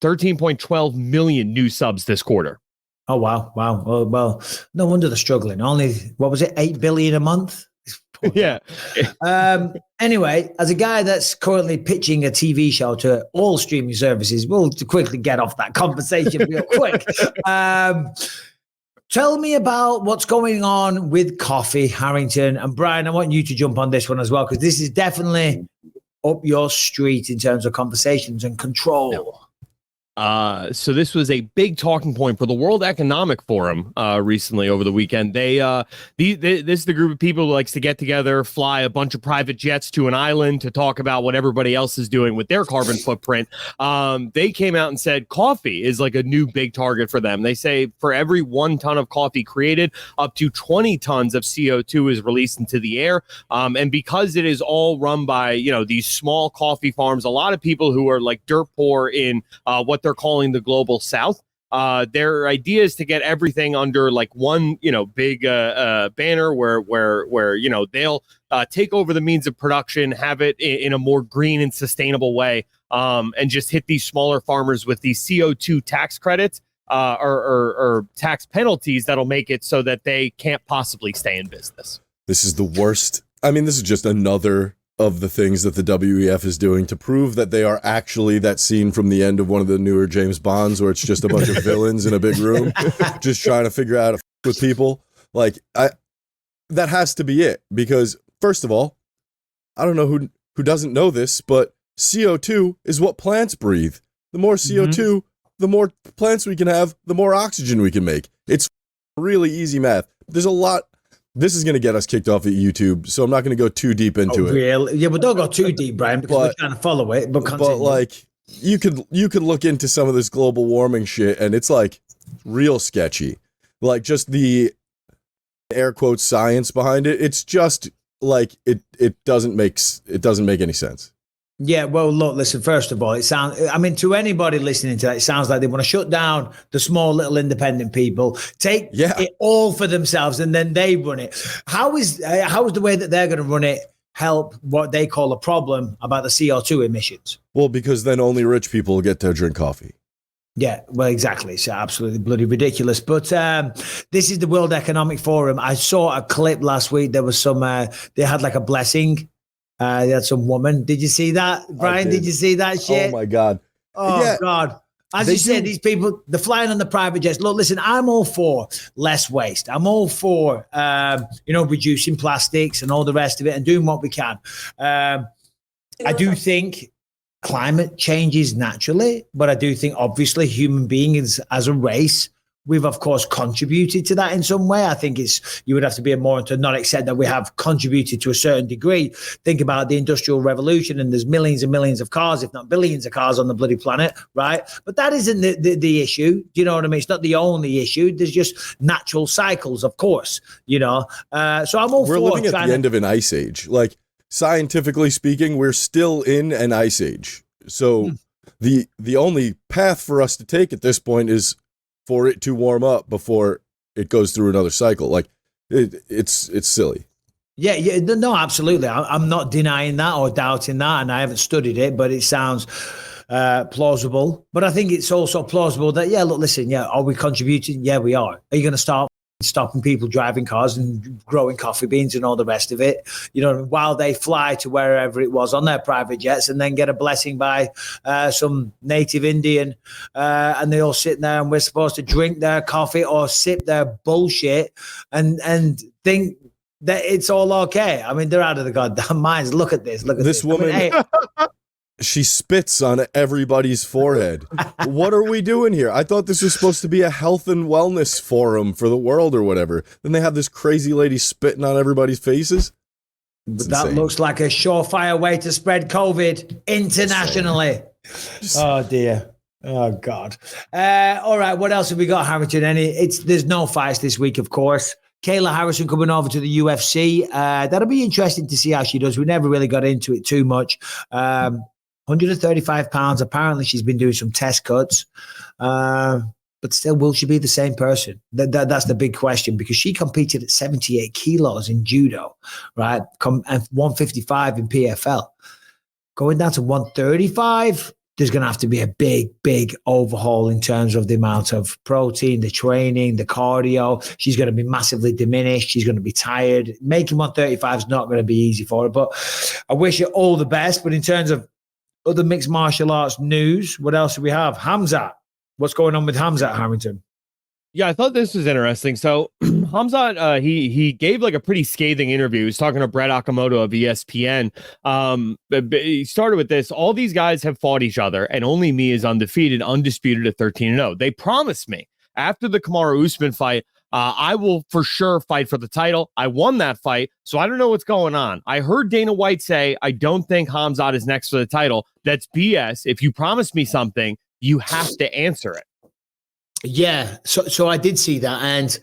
13.12 million new subs this quarter. Oh, wow. Well, no wonder they're struggling. Only, what was it, 8 billion a month? Yeah. Anyway, as a guy that's currently pitching a TV show to all streaming services, we'll quickly get off that conversation real quick. Tell me about what's going on with Coffee, Harrington, and Brian. I want you to jump on this one as well, because this is definitely up your street in terms of conversations and control. So this was a big talking point for the World Economic Forum recently over the weekend. This is the group of people who likes to get together, fly a bunch of private jets to an island to talk about what everybody else is doing with their carbon footprint. They came out and said coffee is like a new big target for them. They say for every 1 ton of coffee created, up to 20 tons of CO2 is released into the air. And because it is all run by, these small coffee farms, a lot of people who are like dirt poor in what they're calling the global south. Their idea is to get everything under like one, big banner where they'll take over the means of production, have it in a more green and sustainable way, and just hit these smaller farmers with these CO2 tax credits or tax penalties that'll make it so that they can't possibly stay in business. This is the worst. I mean, this is just another of the things that the WEF is doing to prove that they are actually that scene from the end of one of the newer James Bonds where it's just a bunch of villains in a big room just trying to figure out how to with people. Like, that has to be it, because first of all, I don't know who doesn't know this, but CO2 is what plants breathe. The more CO2, the more plants we can have, the more oxygen we can make. It's really easy math. There's a lot. This is going to get us kicked off at YouTube, so I'm not going to go too deep into it. Really? Yeah, but don't go too deep, Brian, because we're trying to follow it. But like, you could look into some of this global warming shit, and it's like real sketchy. Like, just the air quotes science behind it. It's just like it doesn't make any sense. Yeah, well, look, listen, first of all, to anybody listening to that, it sounds like they want to shut down the small little independent people, take it all for themselves, and then they run it. How is the way that they're going to run it help what they call a problem about the CO2 emissions? Well, because then only rich people get to drink coffee. Yeah, well, exactly. It's absolutely bloody ridiculous. But this is the World Economic Forum. I saw a clip last week. There was some, they had like a blessing. They had some woman. Did you see that, Brian? Did you see that shit? Oh my God. Oh God. As you said, these people, they're flying on the private jets. Look, listen, I'm all for less waste. I'm all for, reducing plastics and all the rest of it and doing what we can. I do think climate changes naturally, but I do think obviously human beings as a race, we've of course contributed to that in some way. I think you would have to be a moron to not accept that we have contributed to a certain degree. Think about the Industrial Revolution, and there's millions and millions of cars, if not billions of cars on the bloody planet, right? But that isn't the issue. Do you know what I mean? It's not the only issue. There's just natural cycles, of course, So I'm all for. We're living at the end of an ice age. Like, scientifically speaking, we're still in an ice age. So the only path for us to take at this point is for it to warm up before it goes through another cycle. Like, it's silly. Yeah, no, absolutely. I'm not denying that or doubting that, and I haven't studied it, but it sounds plausible. But I think it's also plausible that, yeah, look, listen, yeah, are we contributing? Yeah, we are. Are you going to start stopping people driving cars and growing coffee beans and all the rest of it, while they fly to wherever it was on their private jets and then get a blessing by some native Indian and they all sit there and we're supposed to drink their coffee or sip their bullshit and think that it's all okay. I mean, they're out of the goddamn minds. Look at this. Look at this woman. I mean, she spits on everybody's forehead. What are we doing here? I thought this was supposed to be a health and wellness forum for the world or whatever. Then they have this crazy lady spitting on everybody's faces. But that looks like a surefire way to spread COVID internationally. Oh, dear. Oh, God. All right. What else have we got, Harrington? There's no fights this week, of course. Kayla Harrison coming over to the UFC. That'll be interesting to see how she does. We never really got into it too much. 135 pounds. Apparently, she's been doing some test cuts. But still, will she be the same person? That's the big question, because she competed at 78 kilos in judo, right? And 155 in PFL. Going down to 135, there's going to have to be a big, big overhaul in terms of the amount of protein, the training, the cardio. She's going to be massively diminished. She's going to be tired. Making 135 is not going to be easy for her, but I wish her all the best. But in terms of other mixed martial arts news, what else do we have? Khamzat. What's going on with Khamzat, Harrington? Yeah, I thought this was interesting. So Khamzat, he gave like a pretty scathing interview. He was talking to Brett Okamoto of ESPN. He started with this: all these guys have fought each other, and only me is undefeated, undisputed at 13-0. They promised me after the Kamaru Usman fight, I will for sure fight for the title. I won that fight, so I don't know what's going on. I heard Dana White say, I don't think Khamzat is next for the title. That's BS. If you promise me something, you have to answer it. Yeah, so I did see that, and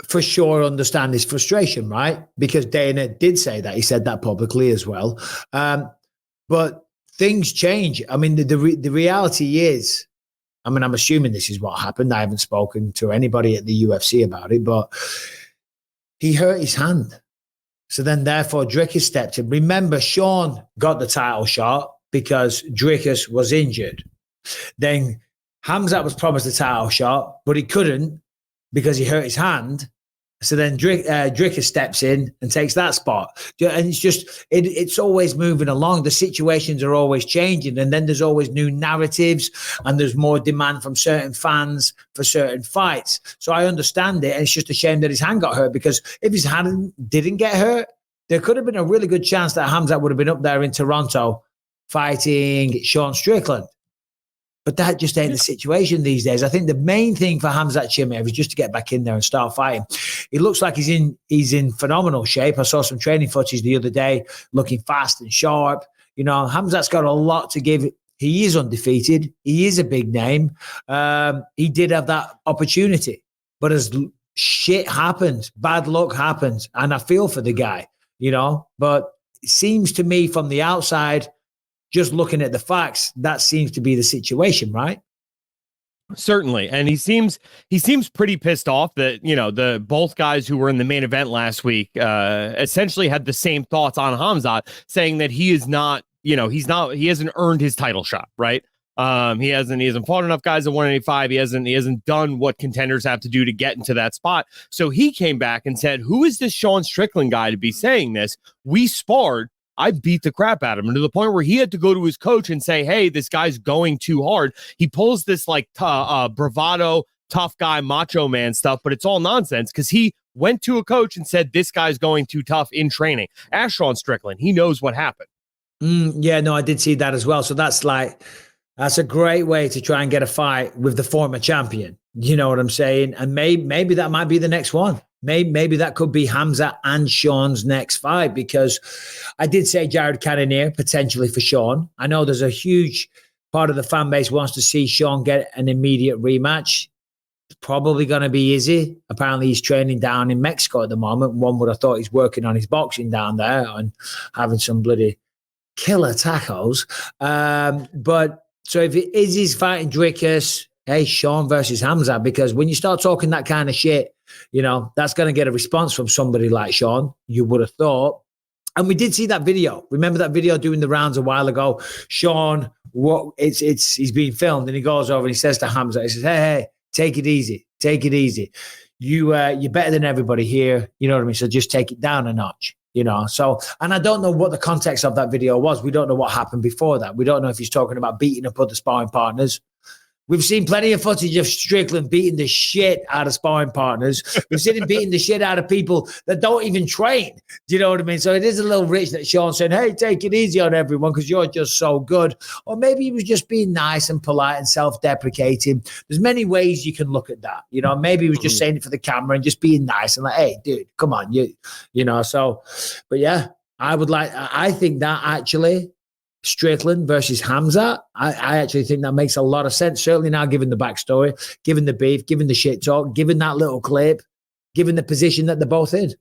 for sure understand his frustration, right? Because Dana did say that. He said that publicly as well. But things change. I mean, the reality is, I mean, I'm assuming this is what happened. I haven't spoken to anybody at the UFC about it, but he hurt his hand. So then, therefore, Dricus stepped in. Remember, Sean got the title shot because Dricus was injured. Then Khamzat was promised a title shot, but he couldn't because he hurt his hand. So then Dricus steps in and takes that spot. And it's just, it's always moving along. The situations are always changing. And then there's always new narratives and there's more demand from certain fans for certain fights. So I understand it. And it's just a shame that his hand got hurt, because if his hand didn't get hurt, there could have been a really good chance that Khamzat would have been up there in Toronto fighting Sean Strickland. But that just ain't the situation these days. I think the main thing for Khamzat Chimaev is just to get back in there and start fighting. It looks like he's in phenomenal shape. I saw some training footage the other day, looking fast and sharp. Khamzat's got a lot to give. He is undefeated. He is a big name. He did have that opportunity. But as shit happens, bad luck happens. And I feel for the guy, But it seems to me from the outside, just looking at the facts, that seems to be the situation, right? Certainly. And he seems pretty pissed off that, the both guys who were in the main event last week essentially had the same thoughts on Khamzat, saying that he is not, he hasn't earned his title shot, right? He hasn't fought enough guys at 185. He hasn't done what contenders have to do to get into that spot. So he came back and said, who is this Sean Strickland guy to be saying this? We sparred. I beat the crap out of him to the point where he had to go to his coach and say, hey, this guy's going too hard. He pulls this like bravado, tough guy, macho man stuff, but it's all nonsense because he went to a coach and said, this guy's going too tough in training. Ask Sean Strickland. He knows what happened. Yeah, no, I did see that as well. So that's a great way to try and get a fight with the former champion. You know what I'm saying? And maybe that might be the next one. Maybe that could be Khamzat and Sean's next fight, because I did say Jared Cannonier potentially for Sean. I know there's a huge part of the fan base wants to see Sean get an immediate rematch. It's probably going to be Izzy. Apparently he's training down in Mexico at the moment. One would have thought he's working on his boxing down there and having some bloody killer tacos. But so if Izzy's fighting Dricus, hey, Sean versus Khamzat, because when you start talking that kind of shit, that's going to get a response from somebody like Sean, you would have thought. And we did see that video. Remember that video doing the rounds a while ago? Sean, he's being filmed, and he goes over and he says to Khamzat, he says, hey, take it easy. Take it easy. You're better than everybody here. You know what I mean? So just take it down a notch. So, and I don't know what the context of that video was. We don't know what happened before that. We don't know if he's talking about beating up other sparring partners. We've seen plenty of footage of Strickland beating the shit out of sparring partners. We've seen him beating the shit out of people that don't even train. Do you know what I mean? So it is a little rich that Sean said, hey, take it easy on everyone because you're just so good. Or maybe he was just being nice and polite and self-deprecating. There's many ways you can look at that. Maybe he was just saying it for the camera and just being nice and like, hey, dude, come on. So, but yeah, I think that actually Strickland versus Khamzat, I actually think that makes a lot of sense. Certainly now, given the backstory, given the beef, given the shit talk, given that little clip, given the position that they're both in.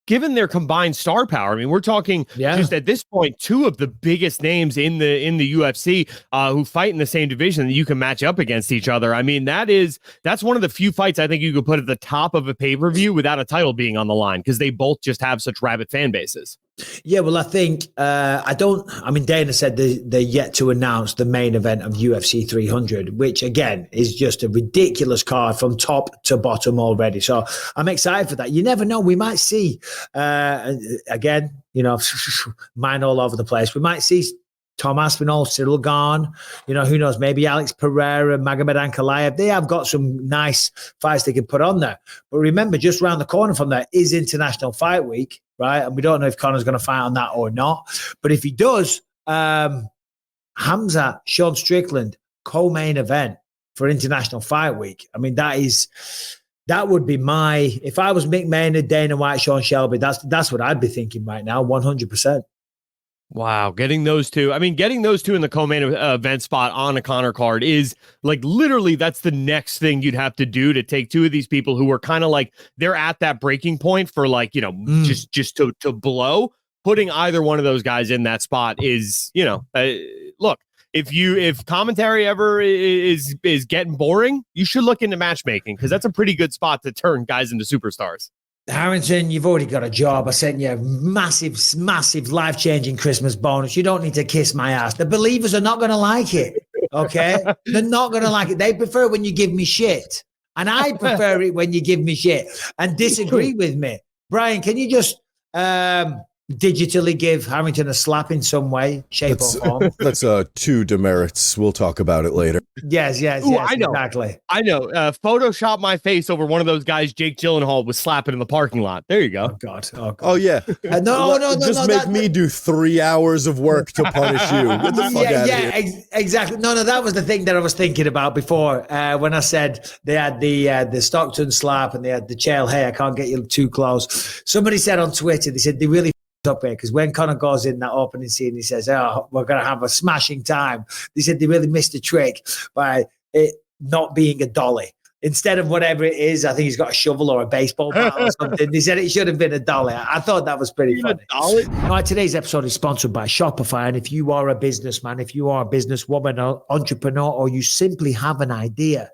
Given their combined star power, I mean, we're talking just at this point, two of the biggest names in the UFC who fight in the same division that you can match up against each other. I mean, that's one of the few fights I think you could put at the top of a pay-per-view without a title being on the line because they both just have such rabid fan bases. Yeah, well, I think Dana said they're yet to announce the main event of UFC 300, which again is just a ridiculous card from top to bottom already. So I'm excited for that. You never know. We might see, again, mine all over the place. We might see Tom Aspinall, Cyril Gahn, who knows, maybe Alex Pereira, Magomed Ankalaev. They have got some nice fights they can put on there. But remember, just around the corner from there is International Fight Week, right? And we don't know if Conor's going to fight on that or not. But if he does, Khamzat, Sean Strickland, co-main event for International Fight Week. I mean, that would be if I was Mick Maynard, Dana White, Sean Shelby, that's what I'd be thinking right now, 100%. Wow, getting those two in the co-main event spot on a Conor card is like literally that's the next thing you'd have to do to take two of these people who are kind of like they're at that breaking point for like, just to blow. Putting either one of those guys in that spot is, look, if commentary ever is getting boring, you should look into matchmaking because that's a pretty good spot to turn guys into superstars. Harrington, you've already got a job. I sent you a massive, life-changing Christmas bonus. You don't need to kiss my ass. The believers are not going to like it, okay? They're not going to like it. They prefer when you give me shit. And I prefer it when you give me shit and disagree with me. Brian, can you just digitally give Harrington a slap in some way, shape, or form? That's two demerits. We'll talk about it later. Yes, Ooh, I know. Exactly. I know. Photoshop my face over one of those guys Jake Gyllenhaal was slapping in the parking lot. There you go. Oh, God. Oh, yeah. No. Just make me do 3 hours of work to punish you. Get the fuck out of here. Exactly. No, that was the thing that I was thinking about before when I said they had the Stockton slap and they had the Chael, hey, I can't get you too close. Somebody said on Twitter, they said they really up here because when Conor goes in that opening scene, he says, oh, we're going to have a smashing time. They said they really missed a trick by it not being a dolly. Instead of whatever it is, I think he's got a shovel or a baseball bat or something. They said it should have been a dolly. I thought that was pretty funny. All right, today's episode is sponsored by Shopify. And if you are a businessman, if you are a businesswoman or entrepreneur, or you simply have an idea,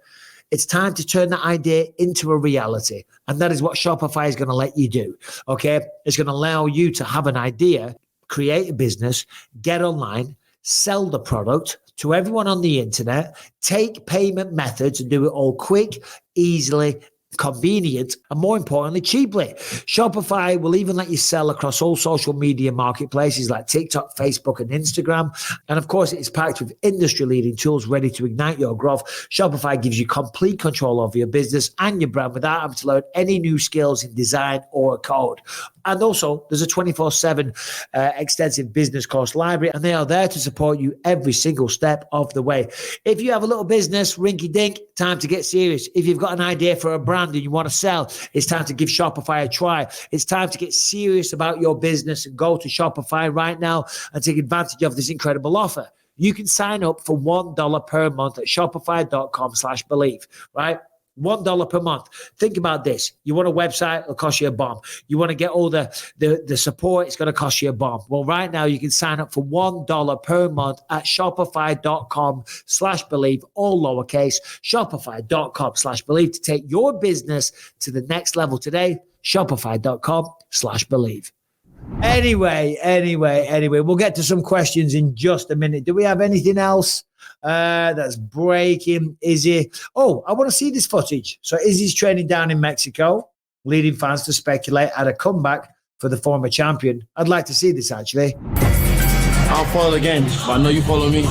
it's time to turn that idea into a reality. And that is what Shopify is going to let you do. Okay. It's going to allow you to have an idea, create a business, get online, sell the product to everyone on the internet, take payment methods and do it all quick, easily, convenient, and more importantly, cheaply. Shopify will even let you sell across all social media marketplaces like TikTok, Facebook, and Instagram. And of course, it's packed with industry-leading tools ready to ignite your growth. Shopify gives you complete control over your business and your brand without having to learn any new skills in design or code. And also, there's a 24/7 extensive business course library, and they are there to support you every single step of the way. If you have a little business, rinky-dink, time to get serious. If you've got an idea for a brand and you want to sell, it's time to give Shopify a try. It's time to get serious about your business and go to Shopify right now and take advantage of this incredible offer. You can sign up for $1 per month at shopify.com/believe, right? $1 per month. Think about this. You want a website, it'll cost you a bomb. You want to get all the support, it's going to cost you a bomb. Well, right now you can sign up for $1 per month at shopify.com/believe, all lowercase, shopify.com/believe to take your business to the next level today. Shopify.com/believe. Anyway, we'll get to some questions in just a minute. Do we have anything else that's breaking? Izzy. Oh, I want to see this footage. So Izzy's training down in Mexico, leading fans to speculate at a comeback for the former champion. I'd like to see this, actually. I'll follow again, but I know you follow me.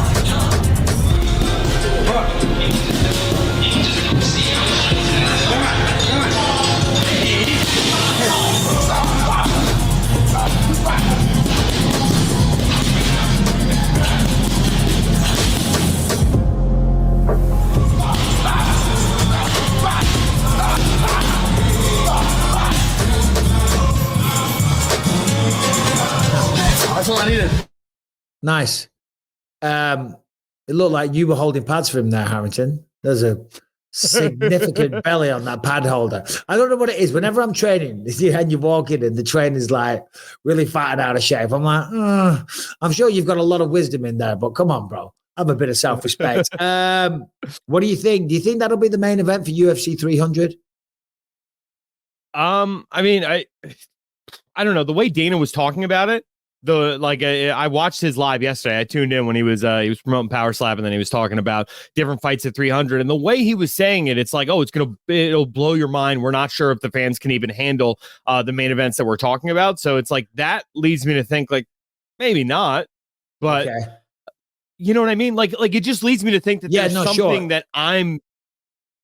That's all I needed. Nice. It looked like you were holding pads for him there, Harrington. There's a significant belly on that pad holder. I don't know what it is. Whenever I'm training and you walk in and the trainer's like really fat and out of shape, I'm like, I'm sure you've got a lot of wisdom in there, but come on, bro. Have a bit of self-respect. What do you think? Do you think that'll be the main event for UFC 300? I mean, I don't know. The way Dana was talking about it, I watched his live yesterday. I tuned in when he was promoting Power Slap, and then he was talking about different fights at 300. And the way he was saying it, it's like, oh, it'll blow your mind. We're not sure if the fans can even handle the main events that we're talking about. So it's like that leads me to think like maybe not, but you know what I mean? Like it just leads me to think that there's something that I'm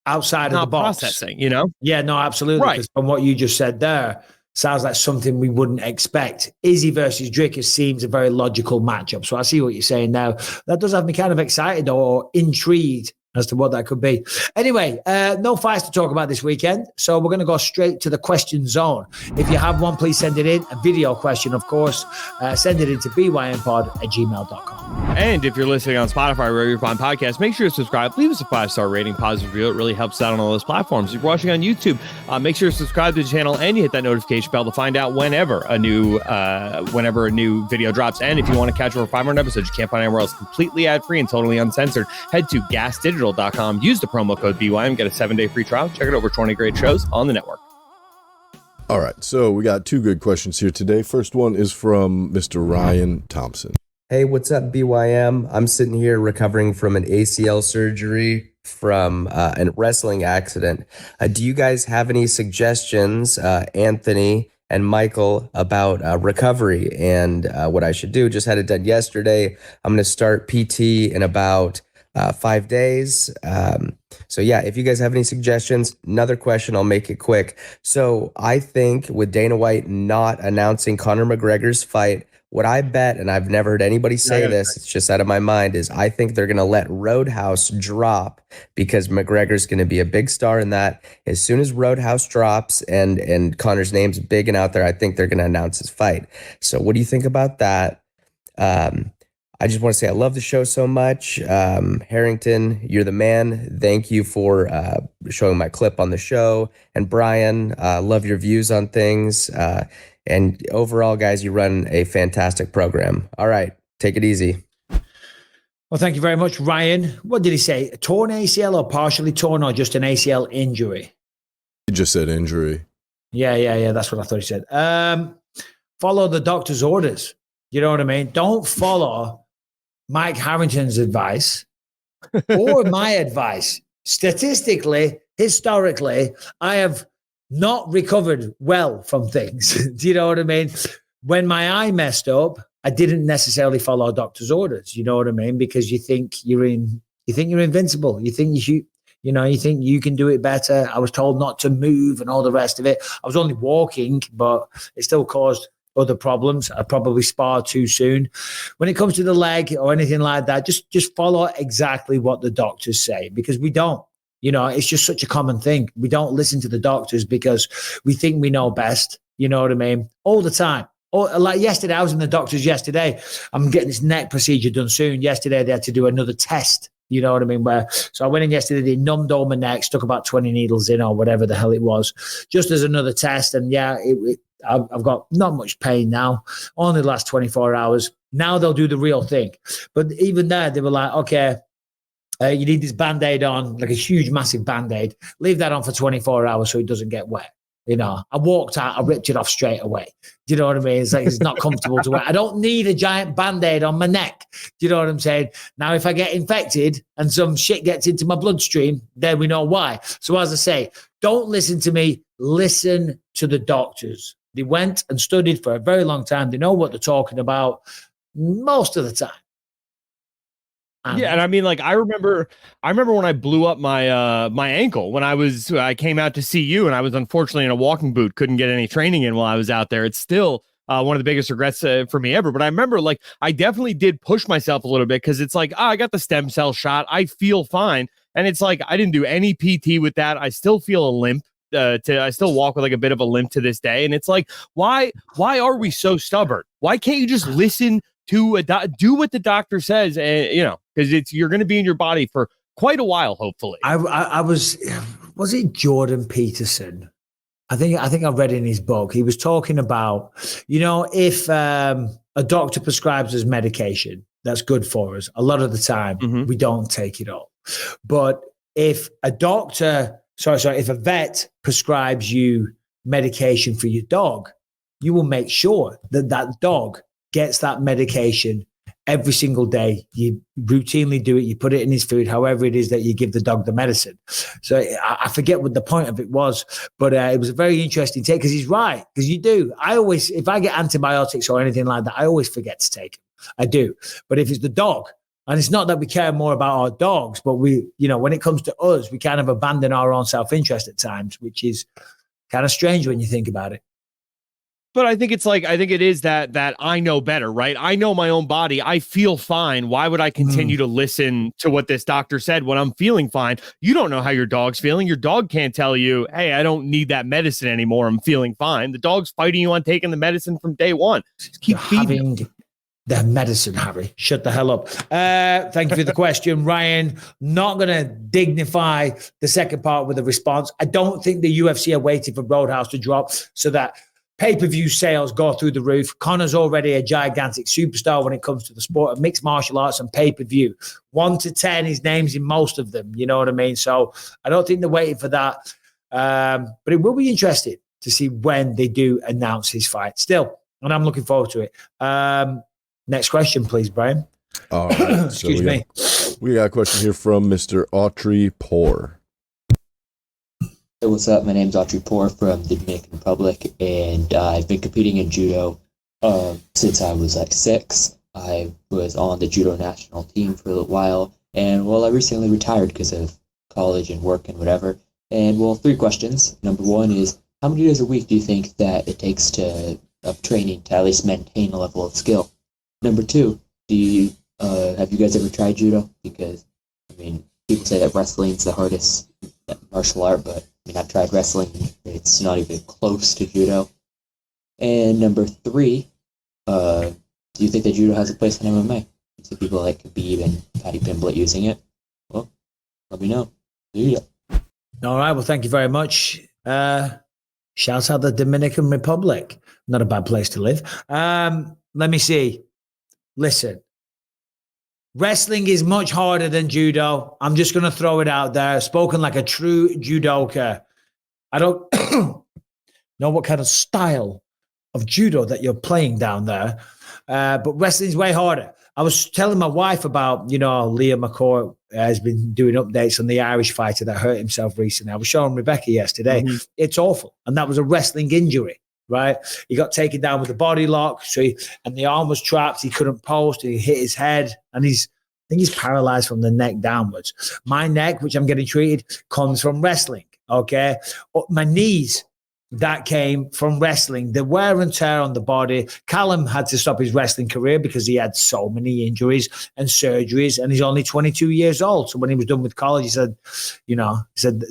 outside of the box processing, you know? Yeah, no, absolutely. Right. Because from what you just said there, sounds like something we wouldn't expect. Izzy versus Dricker seems a very logical matchup. So I see what you're saying now. That does have me kind of excited or intrigued as to what that could be. Anyway, no fights to talk about this weekend. So we're going to go straight to the question zone. If you have one, please send it in. A video question, of course. Send it into bympod@gmail.com. And if you're listening on Spotify, wherever you find podcasts, make sure to subscribe. Leave us a 5-star rating, positive review. It really helps out on all those platforms. If you're watching on YouTube, make sure to subscribe to the channel and you hit that notification bell to find out whenever a new video drops. And if you want to catch over 500 episodes you can't find anywhere else, completely ad-free and totally uncensored, head to gasdigital.com. Use the promo code BYM. Get a 7-day free trial. Check it out. Over 20 great shows on the network. All right, so we got two good questions here today. First one is from Mr. Ryan Thompson. Hey, what's up, BYM? I'm sitting here recovering from an ACL surgery from a wrestling accident. Do you guys have any suggestions, Anthony and Michael, about recovery and what I should do? Just had it done yesterday. I'm going to start PT in about 5 days. So yeah, if you guys have any suggestions, another question, I'll make it quick. So I think with Dana White not announcing Conor McGregor's fight, what I bet, and I've never heard anybody say this, it's just out of my mind, is I think they're going to let Roadhouse drop because McGregor's going to be a big star in that. As soon as Roadhouse drops and Conor's name's big and out there, I think they're going to announce his fight. So what do you think about that? I just want to say I love the show so much. Harrington, you're the man. Thank you for showing my clip on the show. And Brian, love your views on things. And overall, guys, you run a fantastic program. All right, take it easy. Well, thank you very much, Ryan. What did he say? A torn ACL or partially torn or just an ACL injury? He just said injury. Yeah. That's what I thought he said. Follow the doctor's orders. You know what I mean? Don't follow Mike Harrington's advice or my advice. Statistically, historically, I have not recovered well from things. Do you know what I mean? When my eye messed up, I didn't necessarily follow doctor's orders. You know what I mean? Because you think you're invincible. You think you think you can do it better. I was told not to move and all the rest of it. I was only walking, but it still caused other problems. I probably sparred too soon. When it comes to the leg or anything like that, just follow exactly what the doctors say, because we don't. You know, it's just such a common thing. We don't listen to the doctors because we think we know best. You know what I mean? All the time. Like yesterday, I was in the doctor's yesterday. I'm getting this neck procedure done soon. Yesterday, they had to do another test. You know what I mean? So I went in yesterday, they numbed all my neck, stuck about 20 needles in or whatever the hell it was, just as another test. And yeah, I've got not much pain now, only the last 24 hours. Now they'll do the real thing. But even there, they were like, okay, you need this Band-Aid on, like a huge, massive Band-Aid. Leave that on for 24 hours so it doesn't get wet. I walked out, I ripped it off straight away. Do you know what I mean? It's like, it's not comfortable to wear. I don't need a giant Band-Aid on my neck. Do you know what I'm saying? Now, if I get infected and some shit gets into my bloodstream, then we know why. So as I say, don't listen to me. Listen to the doctors. They went and studied for a very long time. They know what they're talking about most of the time. Yeah, and I mean, like I remember when I blew up my my ankle when I came out to see you, and I was unfortunately in a walking boot, couldn't get any training in while I was out there. It's still one of the biggest regrets for me ever. But I remember, like, I definitely did push myself a little bit because it's like, I got the stem cell shot, I feel fine, and it's like I didn't do any PT with that. I still feel a limp. I still walk with like a bit of a limp to this day, and it's like, why are we so stubborn? Why can't you just listen to do what the doctor says? Because you're going to be in your body for quite a while, hopefully. I was it Jordan Peterson? I think I read in his book, he was talking about, if a doctor prescribes us medication that's good for us, a lot of the time we don't take it all. But if if a vet prescribes you medication for your dog, you will make sure that dog gets that medication every single day. You routinely do it. You put it in his food, however it is that you give the dog the medicine. So I forget what the point of it was, but it was a very interesting take because he's right. Because you do. If I get antibiotics or anything like that, I always forget to take them. I do. But if it's the dog, and it's not that we care more about our dogs, but we, when it comes to us, we kind of abandon our own self-interest at times, which is kind of strange when you think about it. But I think it is that I know better, right? I know my own body. I feel fine. Why would I continue to listen to what this doctor said when I'm feeling fine? You don't know how your dog's feeling. Your dog can't tell you, hey, I don't need that medicine anymore. I'm feeling fine. The dog's fighting you on taking the medicine from day one. Just keep feeding the medicine, Harry. Shut the hell up. Thank you for the question, Ryan. Not going to dignify the second part with a response. I don't think the UFC are waiting for Roadhouse to drop so that pay-per-view sales go through the roof. Conor's already a gigantic superstar when it comes to the sport of mixed martial arts and pay-per-view. 1 to 10, his name's in most of them. You know what I mean? So I don't think they're waiting for that. But it will be interesting to see when they do announce his fight still. And I'm looking forward to it. Next question, please, Brian. All right. Excuse me. We got a question here from Mr. Autry Poor. Hey, what's up? My name's Autry Poor from the Dominican Republic, and I've been competing in judo since I was like 6. I was on the judo national team for a little while, and I recently retired because of college and work and whatever. And 3 questions. Number 1 is, how many days a week do you think that it takes of training to at least maintain a level of skill? Number 2, have you guys ever tried judo? Because, people say that wrestling's the hardest martial art, but I've tried wrestling. It's not even close to judo. And number 3, do you think that judo has a place in MMA? So people like Khabib and Paddy Pimblett using it? Well, let me know. Yeah. All right. Well, thank you very much. Shouts out the Dominican Republic. Not a bad place to live. Let me see. Listen. Wrestling is much harder than judo. I'm just going to throw it out there. Spoken like a true judoka. I don't know what kind of style of judo that you're playing down there, but wrestling is way harder. I was telling my wife about, Liam McCourt has been doing updates on the Irish fighter that hurt himself recently. I was showing Rebecca yesterday. Mm-hmm. It's awful. And that was a wrestling injury. Right, he got taken down with a body lock, and the arm was trapped. He couldn't post. He hit his head, and I think he's paralyzed from the neck downwards. My neck, which I'm getting treated, comes from wrestling. Okay, my knees, that came from wrestling. The wear and tear on the body. Callum had to stop his wrestling career because he had so many injuries and surgeries, and he's only 22 years old. So when he was done with college, he said,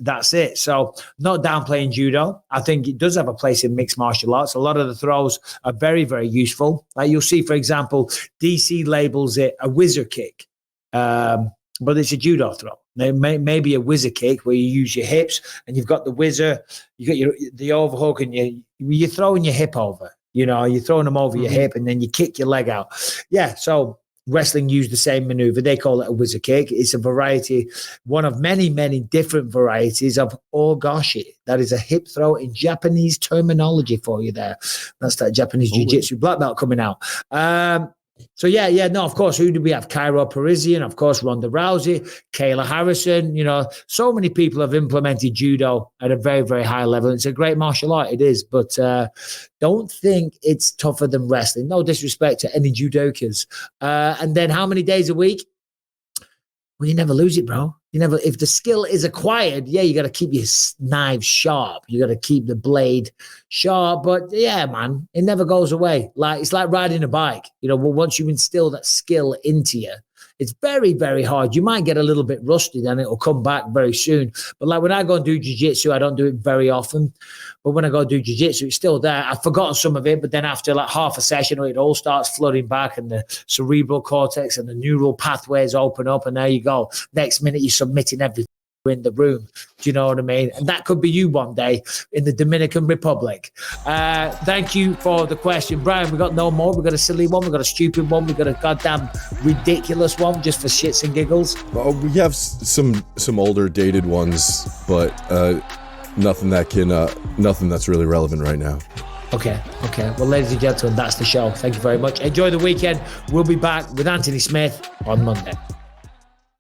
that's it. So not downplaying judo. I think it does have a place in mixed martial arts. A lot of the throws are very, very useful. Like you'll see, for example, DC labels it a whizzer kick, but it's a judo throw. Maybe a whizzer kick where you use your hips and you've got the whizzer, you got the overhook, and you're throwing your hip over. You're throwing them over your hip, and then you kick your leg out. Yeah, so wrestling used the same maneuver. They call it a whizzer kick. It's a variety, one of many, many different varieties of ogashi. That is a hip throw in Japanese terminology for you there. That's that Japanese jiu-jitsu black belt coming out. So no, of course, who do we have? Cairo Parisian, of course, Ronda Rousey, Kayla Harrison. So many people have implemented judo at a very, very high level. It's a great martial art, it is, but don't think it's tougher than wrestling. No disrespect to any judokas. And then how many days a week? Well, you never lose it, bro. If the skill is acquired, you got to keep your knives sharp. You got to keep the blade sharp. But yeah, man, it never goes away. It's like riding a bike. Once you instill that skill into you, it's very, very hard. You might get a little bit rusty, then it'll come back very soon. But like when I go and do jiu-jitsu, I don't do it very often. But when I go do jiu-jitsu, it's still there. I've forgotten some of it, but then after like half a session, it all starts flooding back and the cerebral cortex and the neural pathways open up. And there you go. Next minute, you're submitting everything in the room. Do you know what I mean? And that could be you one day in the Dominican Republic. Thank you for the question, Brian. We got no more. We got a silly one. We got a stupid one. We got a goddamn ridiculous one just for shits and giggles. Well, we have some older dated ones, but nothing that's really relevant right now. Okay. Well, ladies and gentlemen, that's the show. Thank you very much. Enjoy the weekend. We'll be back with Anthony Smith on Monday.